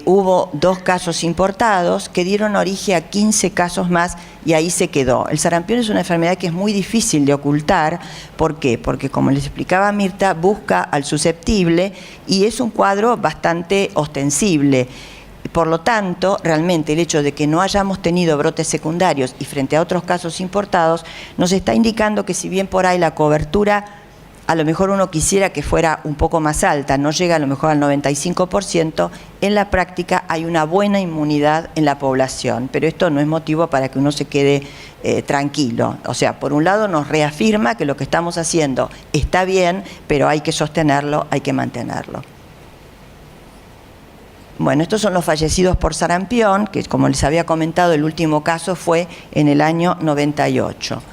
hubo 2 casos importados que dieron origen a 15 casos más y ahí se quedó. El sarampión es una enfermedad que es muy difícil de ocultar. ¿Por qué? Porque, como les explicaba Mirta, busca al susceptible y es un cuadro bastante ostensible. Por lo tanto, realmente el hecho de que no hayamos tenido brotes secundarios y frente a otros casos importados nos está indicando que, si bien por ahí la cobertura a lo mejor uno quisiera que fuera un poco más alta, no llega a lo mejor al 95%, en la práctica hay una buena inmunidad en la población, pero esto no es motivo para que uno se quede tranquilo. O sea, por un lado nos reafirma que lo que estamos haciendo está bien, pero hay que sostenerlo, hay que mantenerlo. Bueno, estos son los fallecidos por sarampión, que, como les había comentado, el último caso fue en el año 98.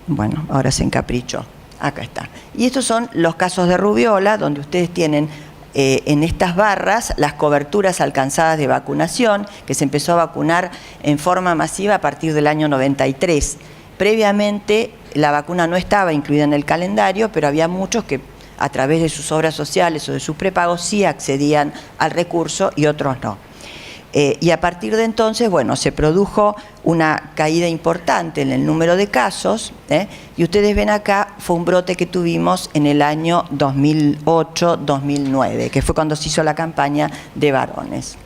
Bueno, ahora se encaprichó. Acá está. Y estos son los casos de rubiola, donde ustedes tienen en estas barras las coberturas alcanzadas de vacunación, que se empezó a vacunar en forma masiva a partir del año 93. Previamente la vacuna no estaba incluida en el calendario, pero había muchos que a través de sus obras sociales o de sus prepagos sí accedían al recurso y otros no. Y a partir de entonces, bueno, se produjo una caída importante en el número de casos, y ustedes ven acá, fue un brote que tuvimos en el año 2008-2009, que fue cuando se hizo la campaña de varones.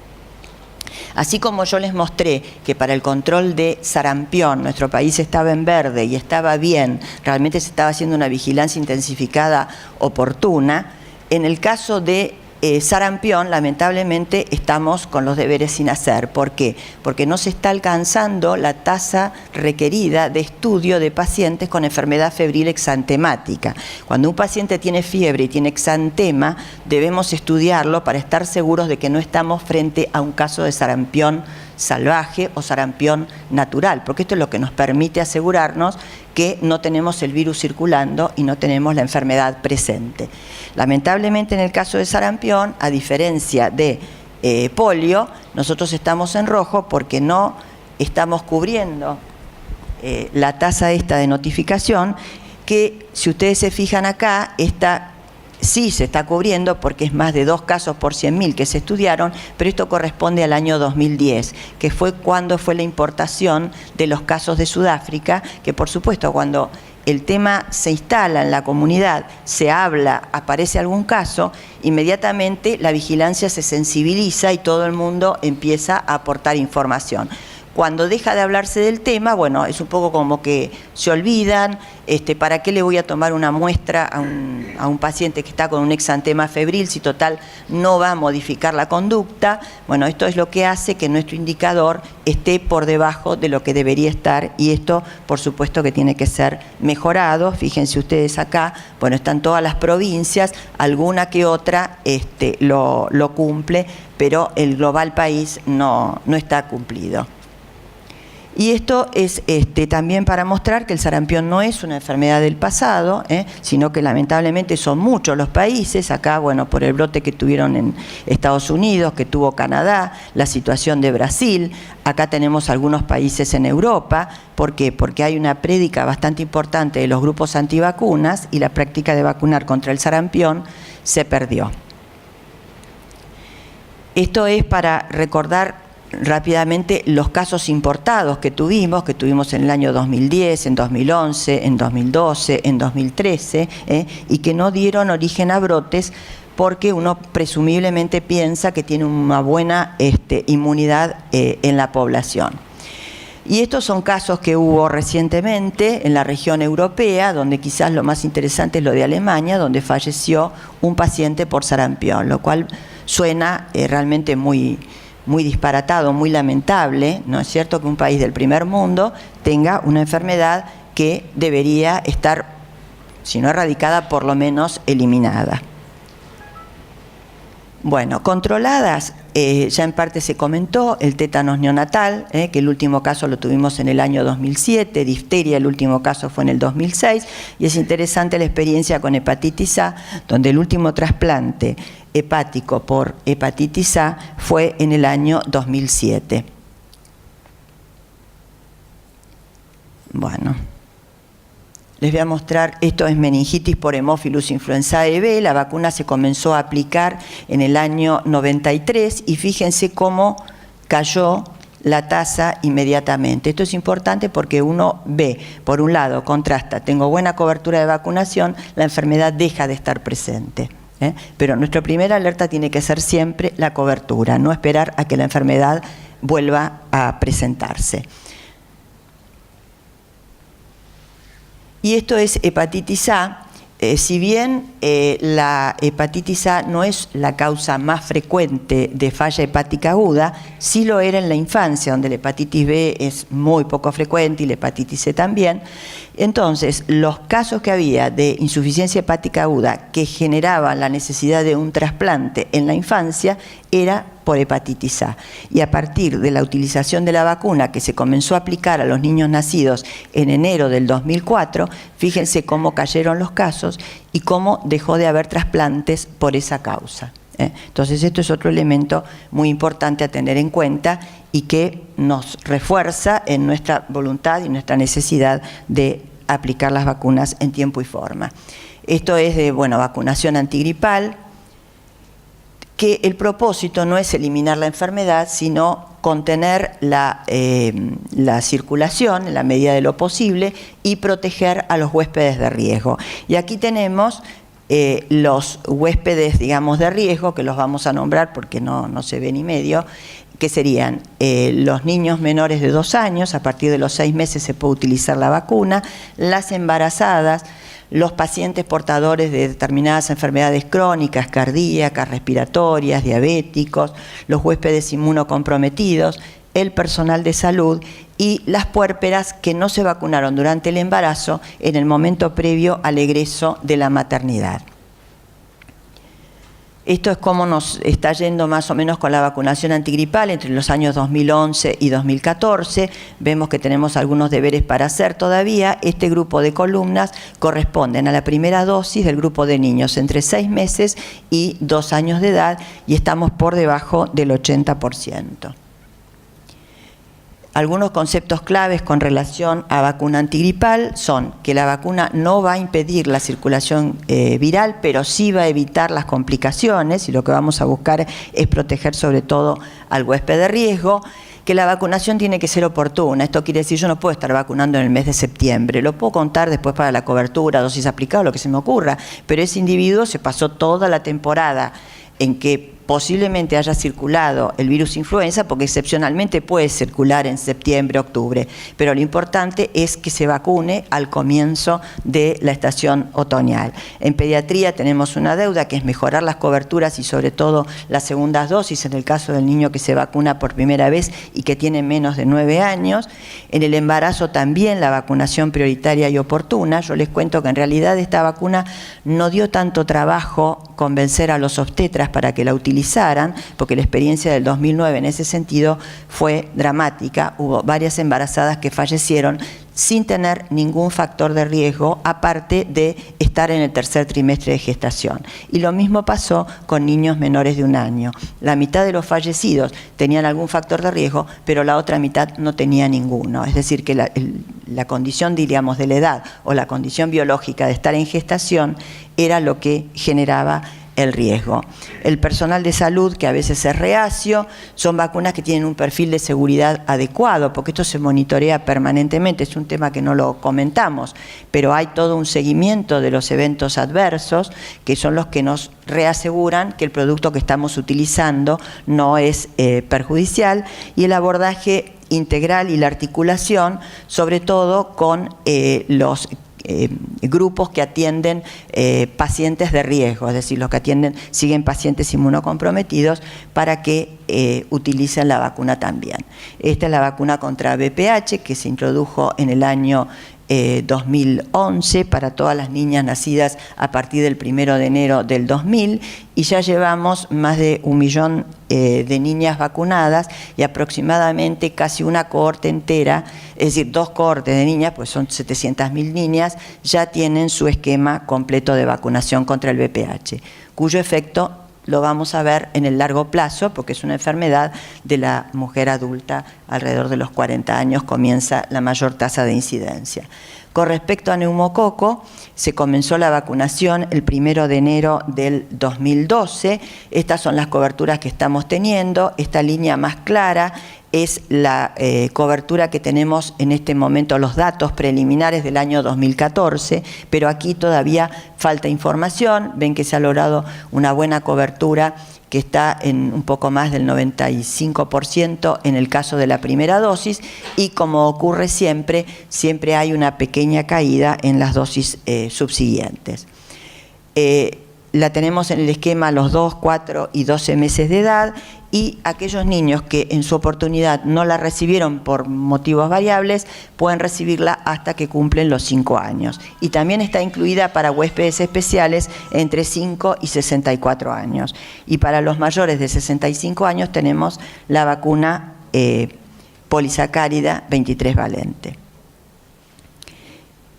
Así como yo les mostré que para el control de sarampión nuestro país estaba en verde y estaba bien, realmente se estaba haciendo una vigilancia intensificada oportuna, en el caso de sarampión, lamentablemente, estamos con los deberes sin hacer. ¿Por qué? Porque no se está alcanzando la tasa requerida de estudio de pacientes con enfermedad febril exantemática. Cuando un paciente tiene fiebre y tiene exantema, debemos estudiarlo para estar seguros de que no estamos frente a un caso de sarampión salvaje o sarampión natural, porque esto es lo que nos permite asegurarnos que no tenemos el virus circulando y no tenemos la enfermedad presente. Lamentablemente, en el caso de sarampión, a diferencia de polio, nosotros estamos en rojo porque no estamos cubriendo la tasa esta de notificación, que, si ustedes se fijan acá, esta sí se está cubriendo porque es más de 2 casos por 100.000 que se estudiaron, pero esto corresponde al año 2010, que fue cuando fue la importación de los casos de Sudáfrica, que por supuesto cuando el tema se instala en la comunidad, se habla, aparece algún caso, inmediatamente la vigilancia se sensibiliza y todo el mundo empieza a aportar información. Cuando deja de hablarse del tema, bueno, es un poco como que se olvidan, ¿para qué le voy a tomar una muestra a un paciente que está con un exantema febril si total no va a modificar la conducta? Bueno, esto es lo que hace que nuestro indicador esté por debajo de lo que debería estar, y esto, por supuesto, que tiene que ser mejorado. Fíjense ustedes acá, bueno, están todas las provincias, alguna que otra lo cumple, pero el global país no está cumplido. Y esto es también para mostrar que el sarampión no es una enfermedad del pasado, sino que lamentablemente son muchos los países, acá, bueno, por el brote que tuvieron en Estados Unidos, que tuvo Canadá, la situación de Brasil, acá tenemos algunos países en Europa. ¿Por qué? Porque hay una prédica bastante importante de los grupos antivacunas y la práctica de vacunar contra el sarampión se perdió. Esto es para recordar rápidamente los casos importados que tuvimos en el año 2010, en 2011, en 2012, en 2013, y que no dieron origen a brotes porque uno presumiblemente piensa que tiene una buena inmunidad en la población. Y estos son casos que hubo recientemente en la región europea, donde quizás lo más interesante es lo de Alemania, donde falleció un paciente por sarampión, lo cual suena realmente muy disparatado, muy lamentable, ¿no es cierto?, que un país del primer mundo tenga una enfermedad que debería estar, si no erradicada, por lo menos eliminada. Bueno, controladas, ya en parte se comentó, el tétanos neonatal, que el último caso lo tuvimos en el año 2007, difteria, el último caso fue en el 2006, y es interesante la experiencia con hepatitis A, donde el último trasplante hepático por hepatitis A fue en el año 2007. Bueno, Les voy a mostrar, esto es meningitis por Haemophilus influenzae B, la vacuna se comenzó a aplicar en el año 93 y fíjense cómo cayó la tasa inmediatamente. Esto es importante porque uno ve, por un lado, contrasta, tengo buena cobertura de vacunación, la enfermedad deja de estar presente. Pero nuestra primera alerta tiene que ser siempre la cobertura, no esperar a que la enfermedad vuelva a presentarse. Y esto es hepatitis A. Si bien la hepatitis A no es la causa más frecuente de falla hepática aguda, sí lo era en la infancia, donde la hepatitis B es muy poco frecuente y la hepatitis C también. Entonces, los casos que había de insuficiencia hepática aguda que generaban la necesidad de un trasplante en la infancia era por hepatitis A. Y a partir de la utilización de la vacuna que se comenzó a aplicar a los niños nacidos en enero del 2004, fíjense cómo cayeron los casos y cómo dejó de haber trasplantes por esa causa. Entonces, esto es otro elemento muy importante a tener en cuenta y que nos refuerza en nuestra voluntad y nuestra necesidad de aplicar las vacunas en tiempo y forma. Esto es de, vacunación antigripal, que el propósito no es eliminar la enfermedad, sino contener la circulación en la medida de lo posible y proteger a los huéspedes de riesgo. Y aquí tenemos los huéspedes, digamos, de riesgo, que los vamos a nombrar porque no se ve ni medio, que serían los niños menores de 2 años, a partir de los 6 meses se puede utilizar la vacuna, las embarazadas, los pacientes portadores de determinadas enfermedades crónicas, cardíacas, respiratorias, diabéticos, los huéspedes inmunocomprometidos, el personal de salud y las puérperas que no se vacunaron durante el embarazo en el momento previo al egreso de la maternidad. Esto es cómo nos está yendo más o menos con la vacunación antigripal entre los años 2011 y 2014. Vemos que tenemos algunos deberes para hacer todavía. Este grupo de columnas corresponden a la primera dosis del grupo de niños entre 6 meses y 2 años de edad y estamos por debajo del 80%. Algunos conceptos claves con relación a vacuna antigripal son que la vacuna no va a impedir la circulación viral, pero sí va a evitar las complicaciones y lo que vamos a buscar es proteger sobre todo al huésped de riesgo, que la vacunación tiene que ser oportuna. Esto quiere decir, yo no puedo estar vacunando en el mes de septiembre, lo puedo contar después para la cobertura, dosis aplicada, lo que se me ocurra, pero ese individuo se pasó toda la temporada en que posiblemente haya circulado el virus influenza, porque excepcionalmente puede circular en septiembre, octubre, pero lo importante es que se vacune al comienzo de la estación otoñal. En pediatría tenemos una deuda que es mejorar las coberturas y sobre todo las segundas dosis en el caso del niño que se vacuna por primera vez y que tiene menos de 9 años. En el embarazo también la vacunación prioritaria y oportuna. Yo les cuento que en realidad esta vacuna no dio tanto trabajo convencer a los obstetras para que la utilicen, porque la experiencia del 2009 en ese sentido fue dramática. Hubo varias embarazadas que fallecieron sin tener ningún factor de riesgo, aparte de estar en el tercer trimestre de gestación. Y lo mismo pasó con niños menores de 1 año. La mitad de los fallecidos tenían algún factor de riesgo, pero la otra mitad no tenía ninguno. Es decir, que la condición, diríamos, de la edad o la condición biológica de estar en gestación era lo que generaba el riesgo. El personal de salud, que a veces es reacio, son vacunas que tienen un perfil de seguridad adecuado, porque esto se monitorea permanentemente, es un tema que no lo comentamos, pero hay todo un seguimiento de los eventos adversos, que son los que nos reaseguran que el producto que estamos utilizando no es perjudicial, y el abordaje integral y la articulación, sobre todo con los grupos que atienden pacientes de riesgo, es decir, los que siguen pacientes inmunocomprometidos para que utilicen la vacuna también. Esta es la vacuna contra VPH que se introdujo en el año 2011 para todas las niñas nacidas a partir del 1 de enero del 2000 y ya llevamos más de 1 millón de niñas vacunadas y aproximadamente casi una cohorte entera, es decir, 2 cohortes de niñas, pues son 700.000 niñas, ya tienen su esquema completo de vacunación contra el VPH, cuyo efecto lo vamos a ver en el largo plazo, porque es una enfermedad de la mujer adulta, alrededor de los 40 años comienza la mayor tasa de incidencia. Con respecto a neumococo, se comenzó la vacunación el 1 de enero del 2012. Estas son las coberturas que estamos teniendo. Esta línea más clara es la cobertura que tenemos en este momento, los datos preliminares del año 2014, pero aquí todavía falta información. Ven que se ha logrado una buena cobertura que está en un poco más del 95% en el caso de la primera dosis, y como ocurre siempre, siempre hay una pequeña caída en las dosis subsiguientes. La tenemos en el esquema a los 2, 4 y 12 meses de edad, y aquellos niños que en su oportunidad no la recibieron por motivos variables pueden recibirla hasta que cumplen los 5 años. Y también está incluida para huéspedes especiales entre 5 y 64 años. Y para los mayores de 65 años tenemos la vacuna polisacárida 23 valente.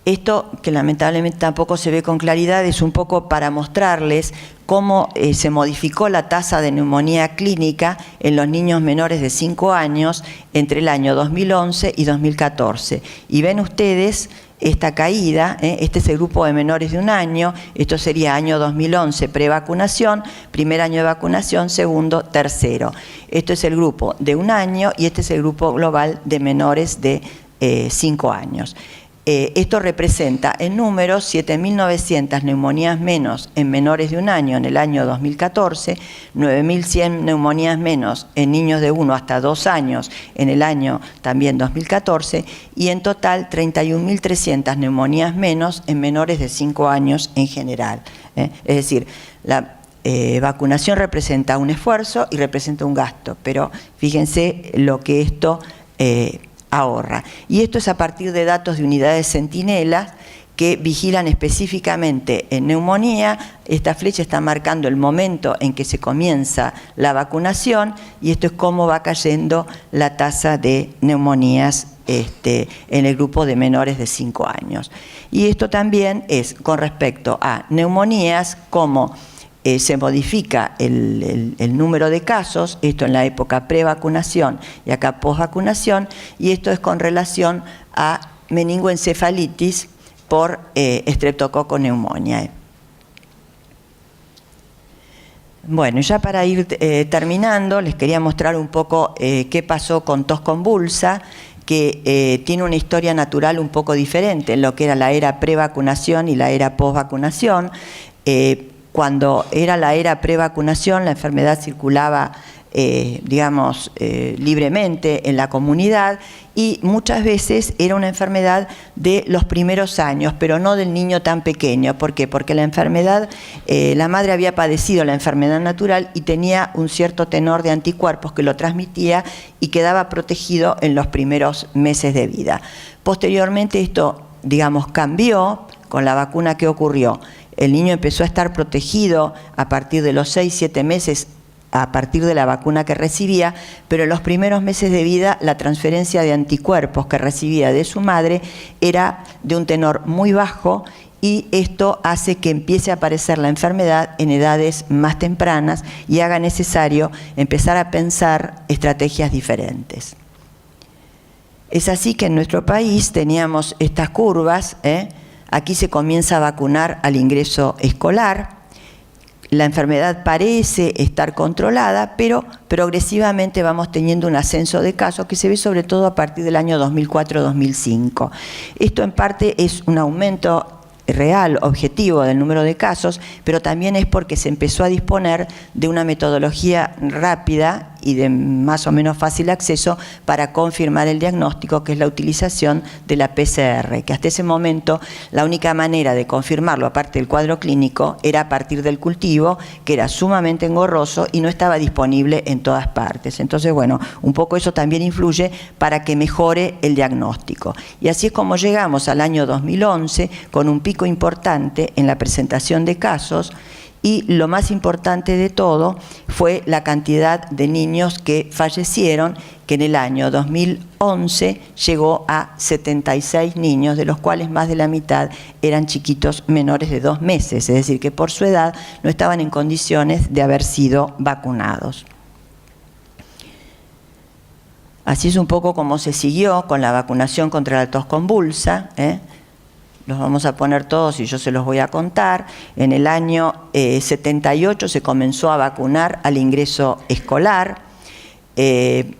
Esto, que lamentablemente tampoco se ve con claridad, es un poco para mostrarles cómo se modificó la tasa de neumonía clínica en los niños menores de 5 años entre el año 2011 y 2014. Y ven ustedes esta caída, este es el grupo de menores de 1 año, esto sería año 2011, prevacunación, primer año de vacunación, segundo, tercero. Esto es el grupo de 1 año y este es el grupo global de menores de 5 años. Esto representa en números 7.900 neumonías menos en menores de 1 año en el año 2014, 9.100 neumonías menos en niños de 1 hasta 2 años en el año también 2014, y en total 31.300 neumonías menos en menores de 5 años en general. Es decir, la vacunación representa un esfuerzo y representa un gasto, pero fíjense lo que esto ahorra. Y esto es a partir de datos de unidades centinelas que vigilan específicamente en neumonía. Esta flecha está marcando el momento en que se comienza la vacunación, y esto es cómo va cayendo la tasa de neumonías en el grupo de menores de 5 años. Y esto también es con respecto a neumonías, cómo se modifica el número de casos, esto en la época prevacunación y acá posvacunación, y esto es con relación a meningoencefalitis por Streptococcus pneumoniae. Bueno, ya para ir terminando, les quería mostrar un poco qué pasó con tos convulsa, que tiene una historia natural un poco diferente en lo que era la era prevacunación y la era posvacunación. Cuando era la era prevacunación, la enfermedad circulaba, libremente en la comunidad, y muchas veces era una enfermedad de los primeros años, pero no del niño tan pequeño. ¿Por qué? Porque la enfermedad, la madre había padecido la enfermedad natural y tenía un cierto tenor de anticuerpos que lo transmitía y quedaba protegido en los primeros meses de vida. Posteriormente esto, cambió con la vacuna. que ocurrió? El niño empezó a estar protegido a partir de los 6-7 meses, a partir de la vacuna que recibía, pero en los primeros meses de vida la transferencia de anticuerpos que recibía de su madre era de un tenor muy bajo, y esto hace que empiece a aparecer la enfermedad en edades más tempranas y haga necesario empezar a pensar estrategias diferentes. Es así que en nuestro país teníamos estas curvas, Aquí se comienza a vacunar al ingreso escolar. La enfermedad parece estar controlada, pero progresivamente vamos teniendo un ascenso de casos que se ve sobre todo a partir del año 2004-2005. Esto en parte es un aumento real, objetivo del número de casos, pero también es porque se empezó a disponer de una metodología rápida y de más o menos fácil acceso para confirmar el diagnóstico, que es la utilización de la PCR, que hasta ese momento la única manera de confirmarlo, aparte del cuadro clínico, era a partir del cultivo, que era sumamente engorroso y no estaba disponible en todas partes. Entonces, bueno, un poco eso también influye para que mejore el diagnóstico. Y así es como llegamos al año 2011 con un pico importante en la presentación de casos, Y lo más importante de todo fue la cantidad de niños que fallecieron, que en el año 2011 llegó a 76 niños, de los cuales más de la mitad eran chiquitos menores de 2 meses, es decir, que por su edad no estaban en condiciones de haber sido vacunados. Así es un poco como se siguió con la vacunación contra la tos convulsa, Los vamos a poner todos y yo se los voy a contar. En el año 78 se comenzó a vacunar al ingreso escolar. En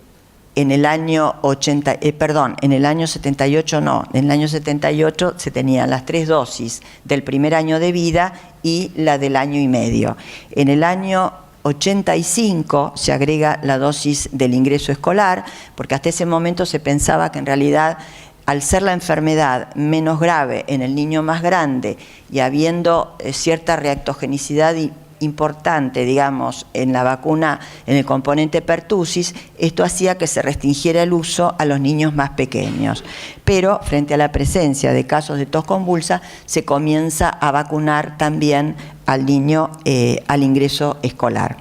el año 78 no, en el año 78 se tenían las 3 dosis del primer año de vida y la del año y medio. En el año 85 se agrega la dosis del ingreso escolar, porque hasta ese momento se pensaba que en realidad, al ser la enfermedad menos grave en el niño más grande y habiendo cierta reactogenicidad importante, digamos, en la vacuna, en el componente pertussis, esto hacía que se restringiera el uso a los niños más pequeños. Pero frente a la presencia de casos de tos convulsa, se comienza a vacunar también al niño al ingreso escolar.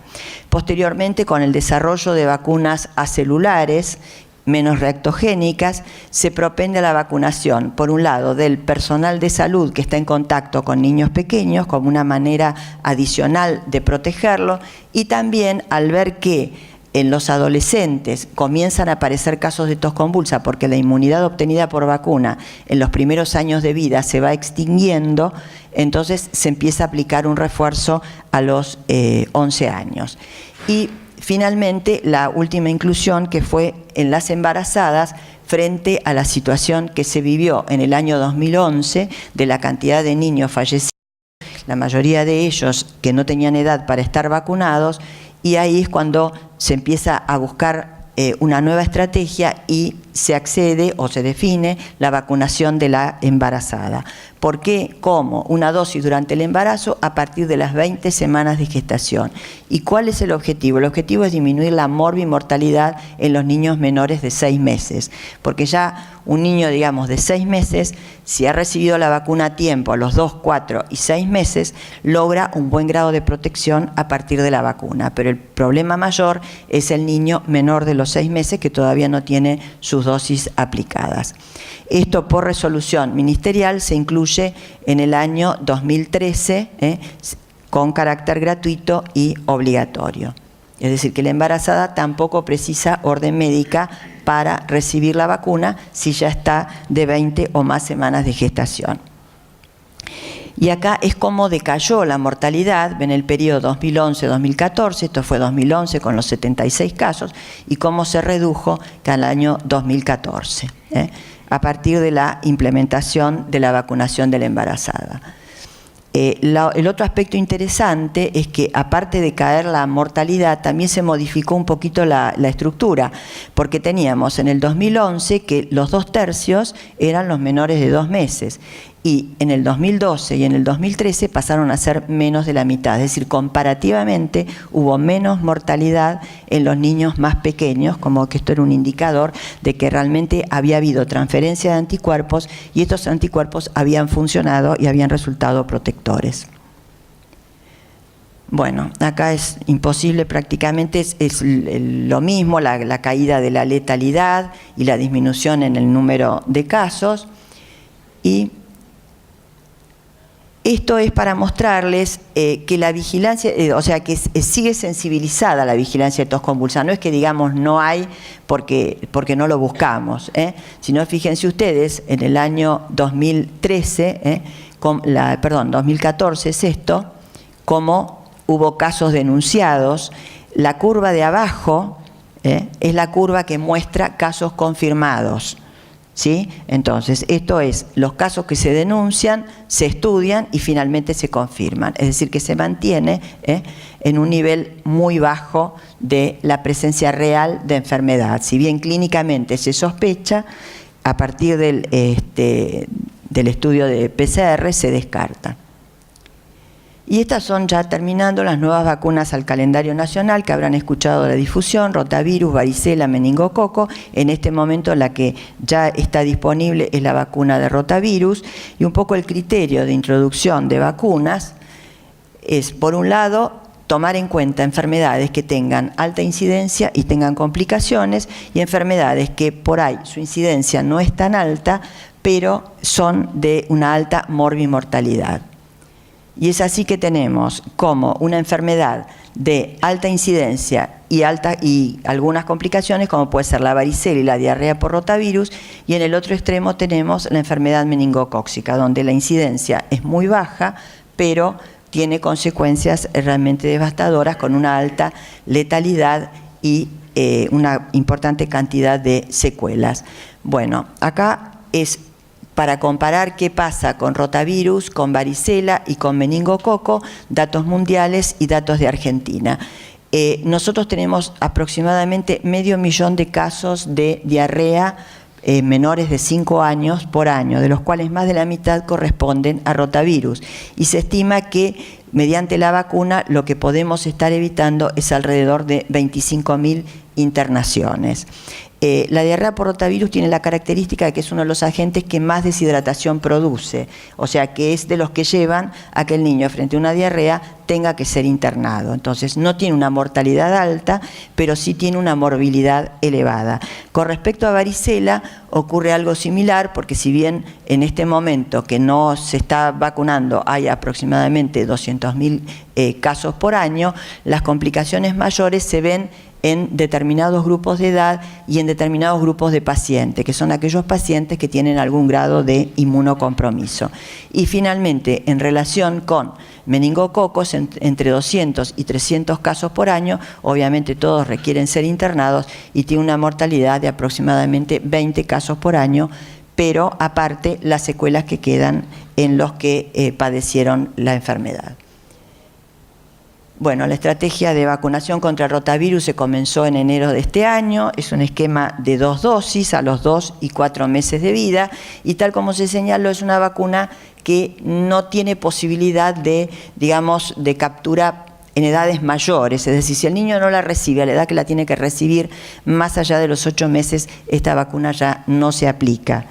Posteriormente, con el desarrollo de vacunas acelulares, menos reactogénicas, se propende a la vacunación, por un lado, del personal de salud que está en contacto con niños pequeños, como una manera adicional de protegerlo, y también al ver que en los adolescentes comienzan a aparecer casos de tos convulsa, porque la inmunidad obtenida por vacuna en los primeros años de vida se va extinguiendo, entonces se empieza a aplicar un refuerzo a los 11 años. Y finalmente, la última inclusión, que fue en las embarazadas, frente a la situación que se vivió en el año 2011 de la cantidad de niños fallecidos, la mayoría de ellos que no tenían edad para estar vacunados, y ahí es cuando se empieza a buscar una nueva estrategia y se accede o se define la vacunación de la embarazada. ¿Por qué? ¿Cómo? Una dosis durante el embarazo a partir de las 20 semanas de gestación. ¿Y cuál es el objetivo? El objetivo es disminuir la morbimortalidad en los niños menores de 6 meses, porque ya un niño, digamos, de 6 meses, si ha recibido la vacuna a tiempo, a los 2, 4 y 6 meses, logra un buen grado de protección a partir de la vacuna. Pero el problema mayor es el niño menor de los 6 meses que todavía no tiene sus dosis aplicadas. Esto, por resolución ministerial, se incluye en el año 2013 con carácter gratuito y obligatorio. Es decir, que la embarazada tampoco precisa orden médica para recibir la vacuna si ya está de 20 o más semanas de gestación. Y acá es como decayó la mortalidad en el periodo 2011-2014, esto fue 2011 con los 76 casos, y cómo se redujo al año 2014, a partir de la implementación de la vacunación de la embarazada. El otro aspecto interesante es que, aparte de caer la mortalidad, también se modificó un poquito la estructura, porque teníamos en el 2011 que los 2/3 eran los menores de 2 meses, y en el 2012 y en el 2013 pasaron a ser menos de la mitad, es decir, comparativamente hubo menos mortalidad en los niños más pequeños, como que esto era un indicador de que realmente había habido transferencia de anticuerpos y estos anticuerpos habían funcionado y habían resultado protectores. Bueno, acá es imposible, prácticamente es lo mismo, la caída de la letalidad y la disminución en el número de casos. Y esto es para mostrarles que la vigilancia, o sea, que sigue sensibilizada la vigilancia de tos convulsa. No es que digamos no hay porque no lo buscamos, sino fíjense ustedes, en el año 2013, 2014 es esto, como hubo casos denunciados. La curva de abajo es la curva que muestra casos confirmados. ¿Sí? Entonces, esto es, los casos que se denuncian, se estudian y finalmente se confirman. Es decir, que se mantiene en un nivel muy bajo de la presencia real de enfermedad. Si bien clínicamente se sospecha, a partir del estudio de PCR se descarta. Y estas son, ya terminando, las nuevas vacunas al calendario nacional que habrán escuchado la difusión: rotavirus, varicela, meningococo. En este momento la que ya está disponible es la vacuna de rotavirus, y un poco el criterio de introducción de vacunas es, por un lado, tomar en cuenta enfermedades que tengan alta incidencia y tengan complicaciones, y enfermedades que por ahí su incidencia no es tan alta, pero son de una alta morbimortalidad. Y es así que tenemos como una enfermedad de alta incidencia y algunas complicaciones, como puede ser la varicela y la diarrea por rotavirus, y en el otro extremo tenemos la enfermedad meningocócica, donde la incidencia es muy baja, pero tiene consecuencias realmente devastadoras, con una alta letalidad y una importante cantidad de secuelas. Bueno, acá es para comparar qué pasa con rotavirus, con varicela y con meningococo, datos mundiales y datos de Argentina. Nosotros tenemos aproximadamente 500.000 de casos de diarrea menores de 5 años por año, de los cuales más de la mitad corresponden a rotavirus. Y se estima que mediante la vacuna lo que podemos estar evitando es alrededor de 25.000 internaciones. La diarrea por rotavirus tiene la característica de que es uno de los agentes que más deshidratación produce, o sea que es de los que llevan a que el niño frente a una diarrea tenga que ser internado. Entonces no tiene una mortalidad alta, pero sí tiene una morbilidad elevada. Con respecto a varicela ocurre algo similar, porque si bien en este momento que no se está vacunando hay aproximadamente 200.000 casos por año, las complicaciones mayores se ven en determinados grupos de edad y en determinados grupos de pacientes, que son aquellos pacientes que tienen algún grado de inmunocompromiso. Y finalmente, en relación con meningococos, entre 200 y 300 casos por año, obviamente todos requieren ser internados y tiene una mortalidad de aproximadamente 20 casos por año, pero aparte las secuelas que quedan en los que padecieron la enfermedad. Bueno, la estrategia de vacunación contra el rotavirus se comenzó en enero de este año. Es un esquema de 2 dosis a los 2 y 4 meses de vida, y tal como se señaló, es una vacuna que no tiene posibilidad de, digamos, de captura en edades mayores. Es decir, si el niño no la recibe a la edad que la tiene que recibir, más allá de los 8 meses, esta vacuna ya no se aplica.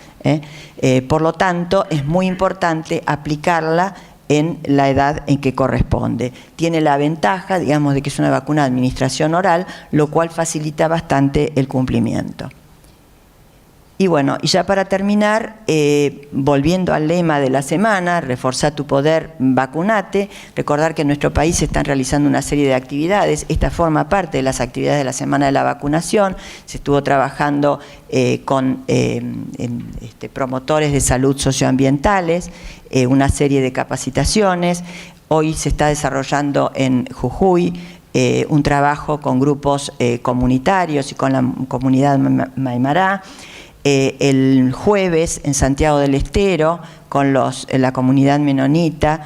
Por lo tanto, es muy importante aplicarla en la edad en que corresponde. Tiene la ventaja, digamos, de que es una vacuna de administración oral, lo cual facilita bastante el cumplimiento. Y bueno, y ya para terminar, volviendo al lema de la semana, reforzar tu poder, vacunate, recordar que en nuestro país se están realizando una serie de actividades. Esta forma parte de las actividades de la Semana de la Vacunación. Se estuvo trabajando con promotores de salud socioambientales, una serie de capacitaciones. Hoy se está desarrollando en Jujuy un trabajo con grupos comunitarios y con la comunidad Maimará. El jueves en Santiago del Estero con la comunidad menonita,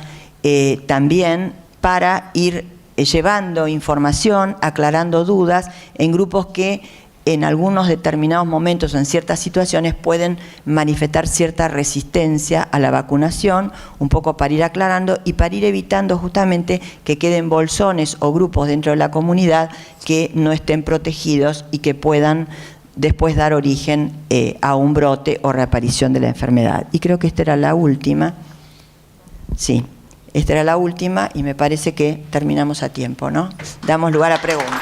también para ir llevando información, aclarando dudas en grupos que en algunos determinados momentos, en ciertas situaciones, pueden manifestar cierta resistencia a la vacunación, un poco para ir aclarando y para ir evitando justamente que queden bolsones o grupos dentro de la comunidad que no estén protegidos y que puedan después dar origen a un brote o reaparición de la enfermedad. Y creo que esta era la última. Sí, esta era la última y me parece que terminamos a tiempo, ¿no? Damos lugar a preguntas.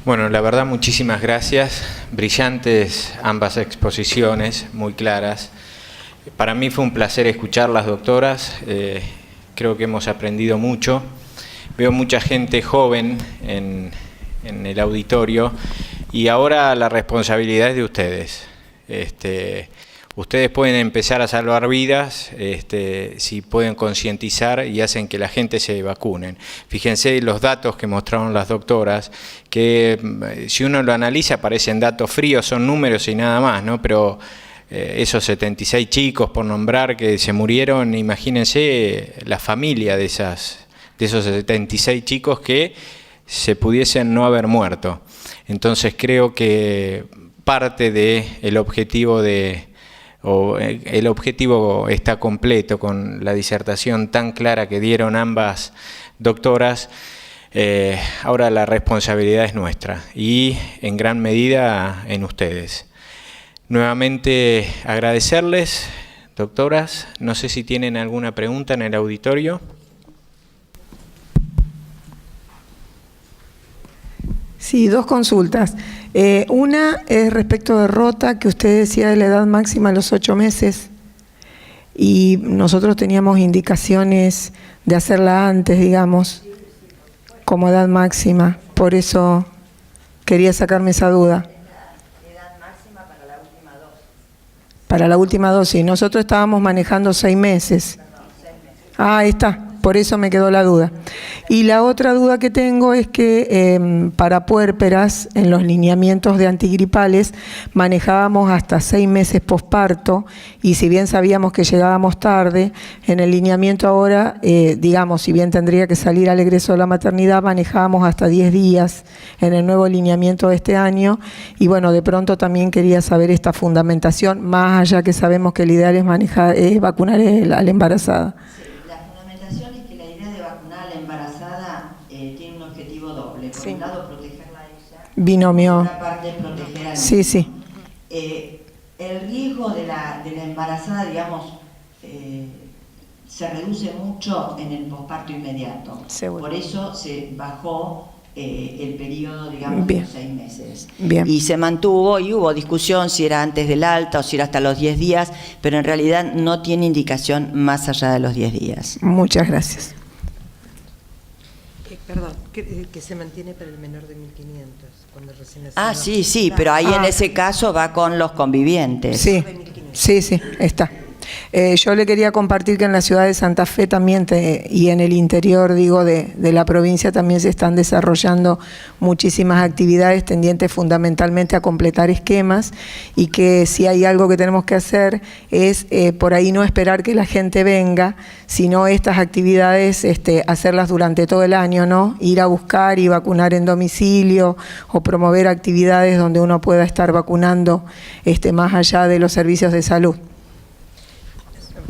Bueno, la verdad, muchísimas gracias. Brillantes ambas exposiciones, muy claras. Para mí fue un placer escucharlas, doctoras. Creo que hemos aprendido mucho. Veo mucha gente joven en el auditorio y ahora la responsabilidad es de ustedes. Ustedes pueden empezar a salvar vidas si pueden concientizar y hacen que la gente se vacunen. Fíjense los datos que mostraron las doctoras, que si uno lo analiza parecen datos fríos, son números y nada más, ¿no? Pero esos 76 chicos, por nombrar, que se murieron, imagínense la familia de esos 76 chicos que se pudiesen no haber muerto. Entonces creo que parte del objetivo el objetivo está completo con la disertación tan clara que dieron ambas doctoras. Ahora la responsabilidad es nuestra y en gran medida en ustedes. Nuevamente agradecerles, doctoras. No sé si tienen alguna pregunta en el auditorio. Sí, dos consultas. Una es respecto de Rota, que usted decía de la edad máxima a los 8 meses, y nosotros teníamos indicaciones de hacerla antes, digamos, como edad máxima. Por eso quería sacarme esa duda. Edad máxima para la última dosis. Para la última dosis. Nosotros estábamos manejando 6 meses. Perdón, 6 meses. Ah, ahí está. Por eso me quedó la duda. Y la otra duda que tengo es que para puérperas, en los lineamientos de antigripales, manejábamos hasta 6 meses posparto, y si bien sabíamos que llegábamos tarde, en el lineamiento ahora, digamos, si bien tendría que salir al egreso de la maternidad, manejábamos hasta 10 días en el nuevo lineamiento de este año. Y bueno, de pronto también quería saber esta fundamentación, más allá que sabemos que el ideal es vacunar a la embarazada. Tiene un objetivo doble. Por Sí. un lado, protegerla a ella. Binomio. Por otra parte, proteger al Sí, sí. El riesgo de la embarazada, digamos, se reduce mucho en el posparto inmediato. Seguro. Por eso se bajó el periodo, digamos, Bien. de los 6 meses. Bien. Y se mantuvo, y hubo discusión si era antes del alta o si era hasta los 10 días, pero en realidad no tiene indicación más allá de los 10 días. Muchas gracias. Perdón, que se mantiene para el menor de 1.500, cuando recién nació. Ah, sí, sí, pero ahí en ese caso va con los convivientes. Sí, sí, está. Yo le quería compartir que en la ciudad de Santa Fe también, y en el interior, digo, de la provincia, también se están desarrollando muchísimas actividades tendientes fundamentalmente a completar esquemas, y que si hay algo que tenemos que hacer es por ahí no esperar que la gente venga, sino estas actividades hacerlas durante todo el año, ¿no? Ir a buscar y vacunar en domicilio, o promover actividades donde uno pueda estar vacunando más allá de los servicios de salud.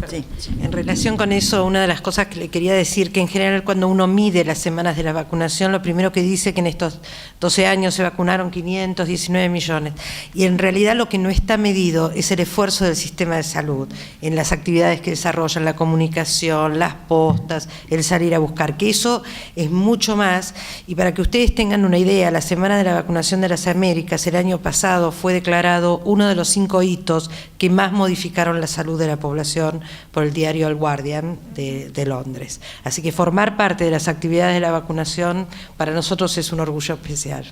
Sí. En relación con eso, una de las cosas que le quería decir, que en general cuando uno mide las semanas de la vacunación, lo primero que dice que en estos 12 años se vacunaron 519 millones. Y en realidad lo que no está medido es el esfuerzo del sistema de salud en las actividades que desarrollan, la comunicación, las postas, el salir a buscar, que eso es mucho más. Y para que ustedes tengan una idea, la Semana de la Vacunación de las Américas el año pasado fue declarado uno de los 5 hitos que más modificaron la salud de la población por el diario El Guardian de Londres. Así que formar parte de las actividades de la vacunación para nosotros es un orgullo especial.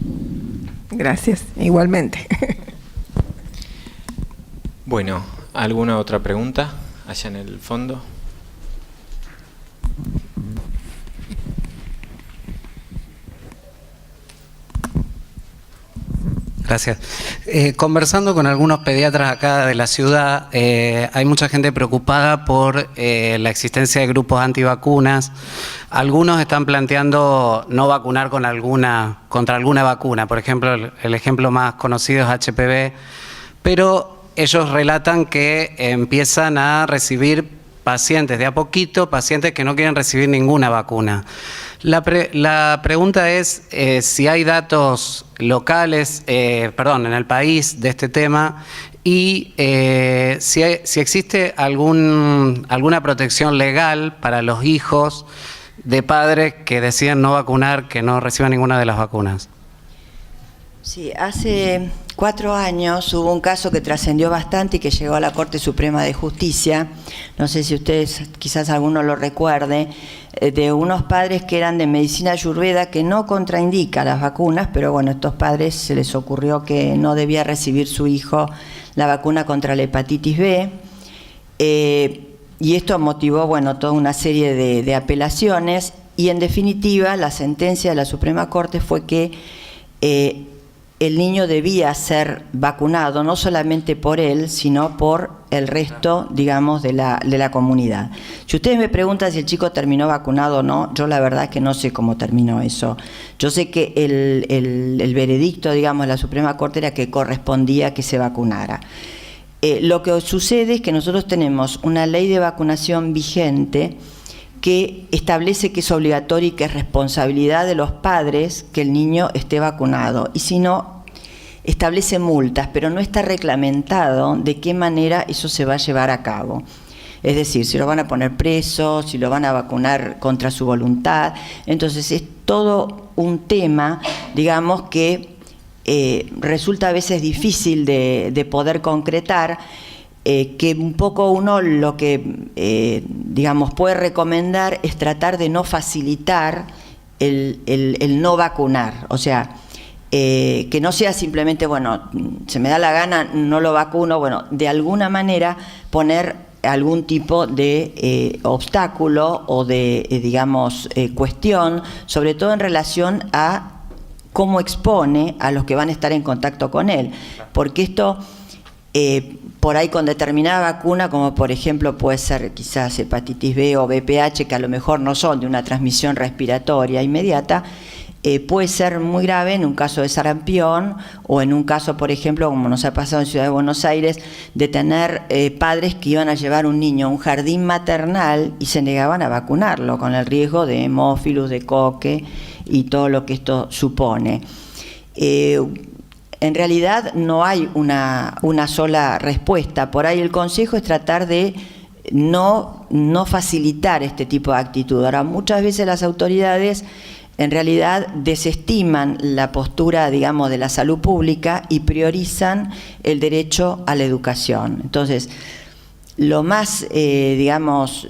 Gracias, igualmente. Bueno, ¿alguna otra pregunta allá en el fondo? Gracias. Conversando con algunos pediatras acá de la ciudad, hay mucha gente preocupada por la existencia de grupos antivacunas. Algunos están planteando no vacunar contra alguna vacuna. Por ejemplo, el ejemplo más conocido es HPV, pero ellos relatan que empiezan a recibir pacientes de a poquito, pacientes que no quieren recibir ninguna vacuna. La pregunta es si hay datos locales, en el país de este tema, y si existe alguna protección legal para los hijos de padres que deciden no vacunar, que no reciban ninguna de las vacunas. Sí, hace 4 años hubo un caso que trascendió bastante y que llegó a la Corte Suprema de Justicia, no sé si ustedes, quizás alguno lo recuerde, de unos padres que eran de medicina ayurveda que no contraindica las vacunas, pero bueno, a estos padres se les ocurrió que no debía recibir su hijo la vacuna contra la hepatitis B, y esto motivó, toda una serie de apelaciones, y en definitiva la sentencia de la Suprema Corte fue que el niño debía ser vacunado no solamente por él, sino por el resto, digamos, de la comunidad. Si ustedes me preguntan si el chico terminó vacunado o no, yo la verdad es que no sé cómo terminó eso. Yo sé que el veredicto, digamos, de la Suprema Corte era que correspondía que se vacunara. Lo que sucede es que nosotros tenemos una ley de vacunación vigente que establece que es obligatorio y que es responsabilidad de los padres que el niño esté vacunado, y si no, establece multas, pero no está reglamentado de qué manera eso se va a llevar a cabo. Es decir, si lo van a poner preso, si lo van a vacunar contra su voluntad. Entonces es todo un tema, digamos, que resulta a veces difícil de poder concretar, que un poco uno lo que, digamos, puede recomendar es tratar de no facilitar el no vacunar. O sea, que no sea simplemente, bueno, se me da la gana, no lo vacuno, bueno, de alguna manera poner algún tipo de obstáculo o de, digamos, cuestión, sobre todo en relación a cómo expone a los que van a estar en contacto con él. Porque esto, por ahí con determinada vacuna, como por ejemplo puede ser quizás hepatitis B o VPH, que a lo mejor no son de una transmisión respiratoria inmediata, puede ser muy grave en un caso de sarampión o en un caso, por ejemplo, como nos ha pasado en Ciudad de Buenos Aires, de tener padres que iban a llevar un niño a un jardín maternal y se negaban a vacunarlo, con el riesgo de hemófilus, de coque y todo lo que esto supone. En realidad no hay una sola respuesta. Por ahí el consejo es tratar de no facilitar este tipo de actitud. Ahora, muchas veces las autoridades en realidad desestiman la postura, digamos, de la salud pública y priorizan el derecho a la educación. Entonces, lo más, digamos,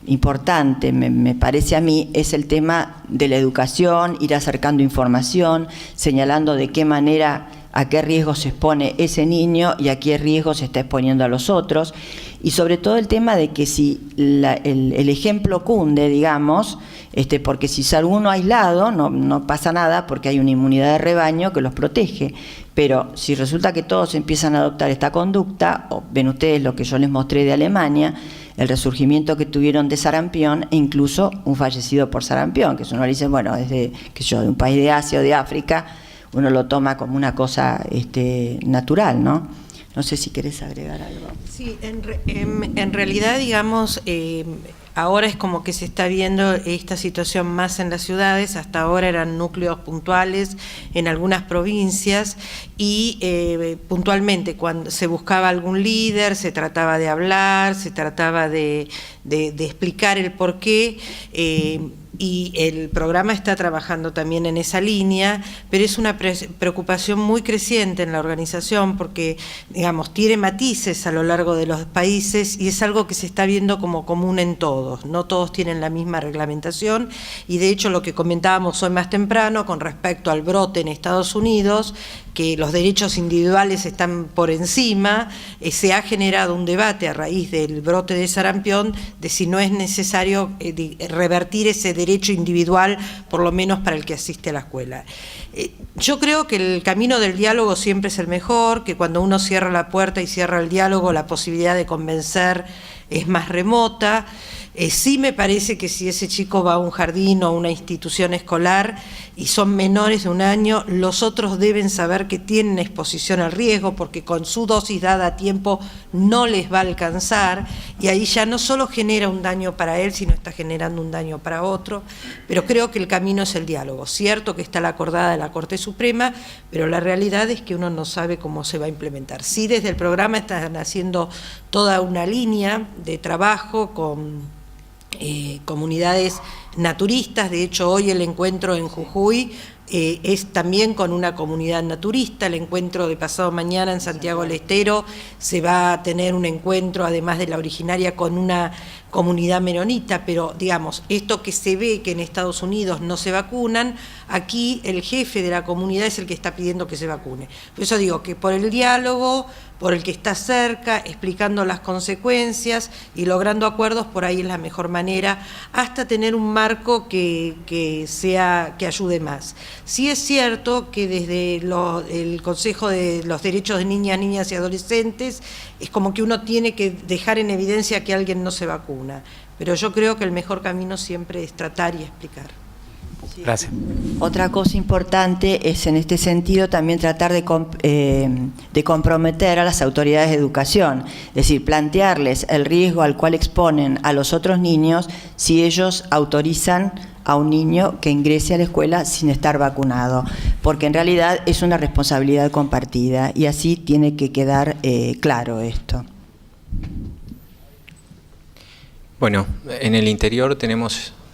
importante, me parece a mí, es el tema de la educación, ir acercando información, señalando de qué manera, a qué riesgo se expone ese niño y a qué riesgo se está exponiendo a los otros, y sobre todo el tema de que si el ejemplo cunde, digamos, porque si es alguno aislado no pasa nada porque hay una inmunidad de rebaño que los protege, pero si resulta que todos empiezan a adoptar esta conducta, o ven ustedes lo que yo les mostré de Alemania, el resurgimiento que tuvieron de sarampión e incluso un fallecido por sarampión, que uno le dice, bueno, desde que yo, de un país de Asia o de África, uno lo toma como una cosa natural, ¿no? No sé si querés agregar algo. Sí, en realidad, digamos, ahora es como que se está viendo esta situación más en las ciudades. Hasta ahora eran núcleos puntuales en algunas provincias y puntualmente cuando se buscaba algún líder, se trataba de hablar, se trataba de explicar el porqué. Y el programa está trabajando también en esa línea, pero es una preocupación muy creciente en la organización porque, digamos, tiene matices a lo largo de los países y es algo que se está viendo como común en todos. No todos tienen la misma reglamentación y, de hecho, lo que comentábamos hoy más temprano con respecto al brote en Estados Unidos, que los derechos individuales están por encima, se ha generado un debate a raíz del brote de sarampión de si no es necesario revertir ese derecho individual, por lo menos para el que asiste a la escuela. Yo creo que el camino del diálogo siempre es el mejor, que cuando uno cierra la puerta y cierra el diálogo, la posibilidad de convencer es más remota. Sí me parece que si ese chico va a un jardín o a una institución escolar y son menores de 1 año, los otros deben saber que tienen exposición al riesgo porque con su dosis dada a tiempo no les va a alcanzar y ahí ya no solo genera un daño para él, sino está generando un daño para otro. Pero creo que el camino es el diálogo. Cierto que está la acordada de la Corte Suprema, pero la realidad es que uno no sabe cómo se va a implementar. Sí, desde el programa están haciendo toda una línea de trabajo con comunidades naturistas. De hecho, hoy el encuentro en Jujuy es también con una comunidad naturista. El encuentro de pasado mañana en Santiago del Estero se va a tener un encuentro, además de la originaria, con una comunidad menonita, pero digamos, esto que se ve que en Estados Unidos no se vacunan, aquí el jefe de la comunidad es el que está pidiendo que se vacune. Por eso digo que por el diálogo, por el que está cerca, explicando las consecuencias y logrando acuerdos, por ahí es la mejor manera, hasta tener un marco que ayude más. Sí es cierto que desde el Consejo de los Derechos de Niñas y Adolescentes es como que uno tiene que dejar en evidencia que alguien no se vacuna, pero yo creo que el mejor camino siempre es tratar y explicar. Gracias. Otra cosa importante es en este sentido también tratar de comprometer a las autoridades de educación, es decir, plantearles el riesgo al cual exponen a los otros niños si ellos autorizan a un niño que ingrese a la escuela sin estar vacunado, porque en realidad es una responsabilidad compartida y así tiene que quedar claro esto. Bueno, en el interior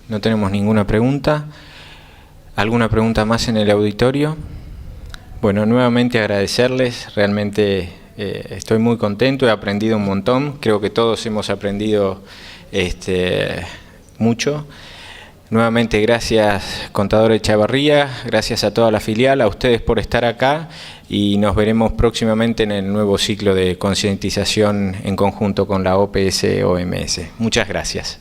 no tenemos ninguna pregunta. ¿Alguna pregunta más en el auditorio? Bueno, nuevamente agradecerles, realmente estoy muy contento, he aprendido un montón, creo que todos hemos aprendido mucho. Nuevamente gracias, contador Echavarría, gracias a toda la filial, a ustedes por estar acá y nos veremos próximamente en el nuevo ciclo de concientización en conjunto con la OPS-OMS. Muchas gracias.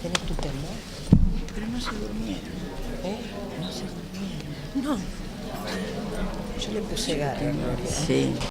¿Tenés tu temor? Pero no se durmieron. No se durmieron. No. Yo le puse garra, Gloria. Sí.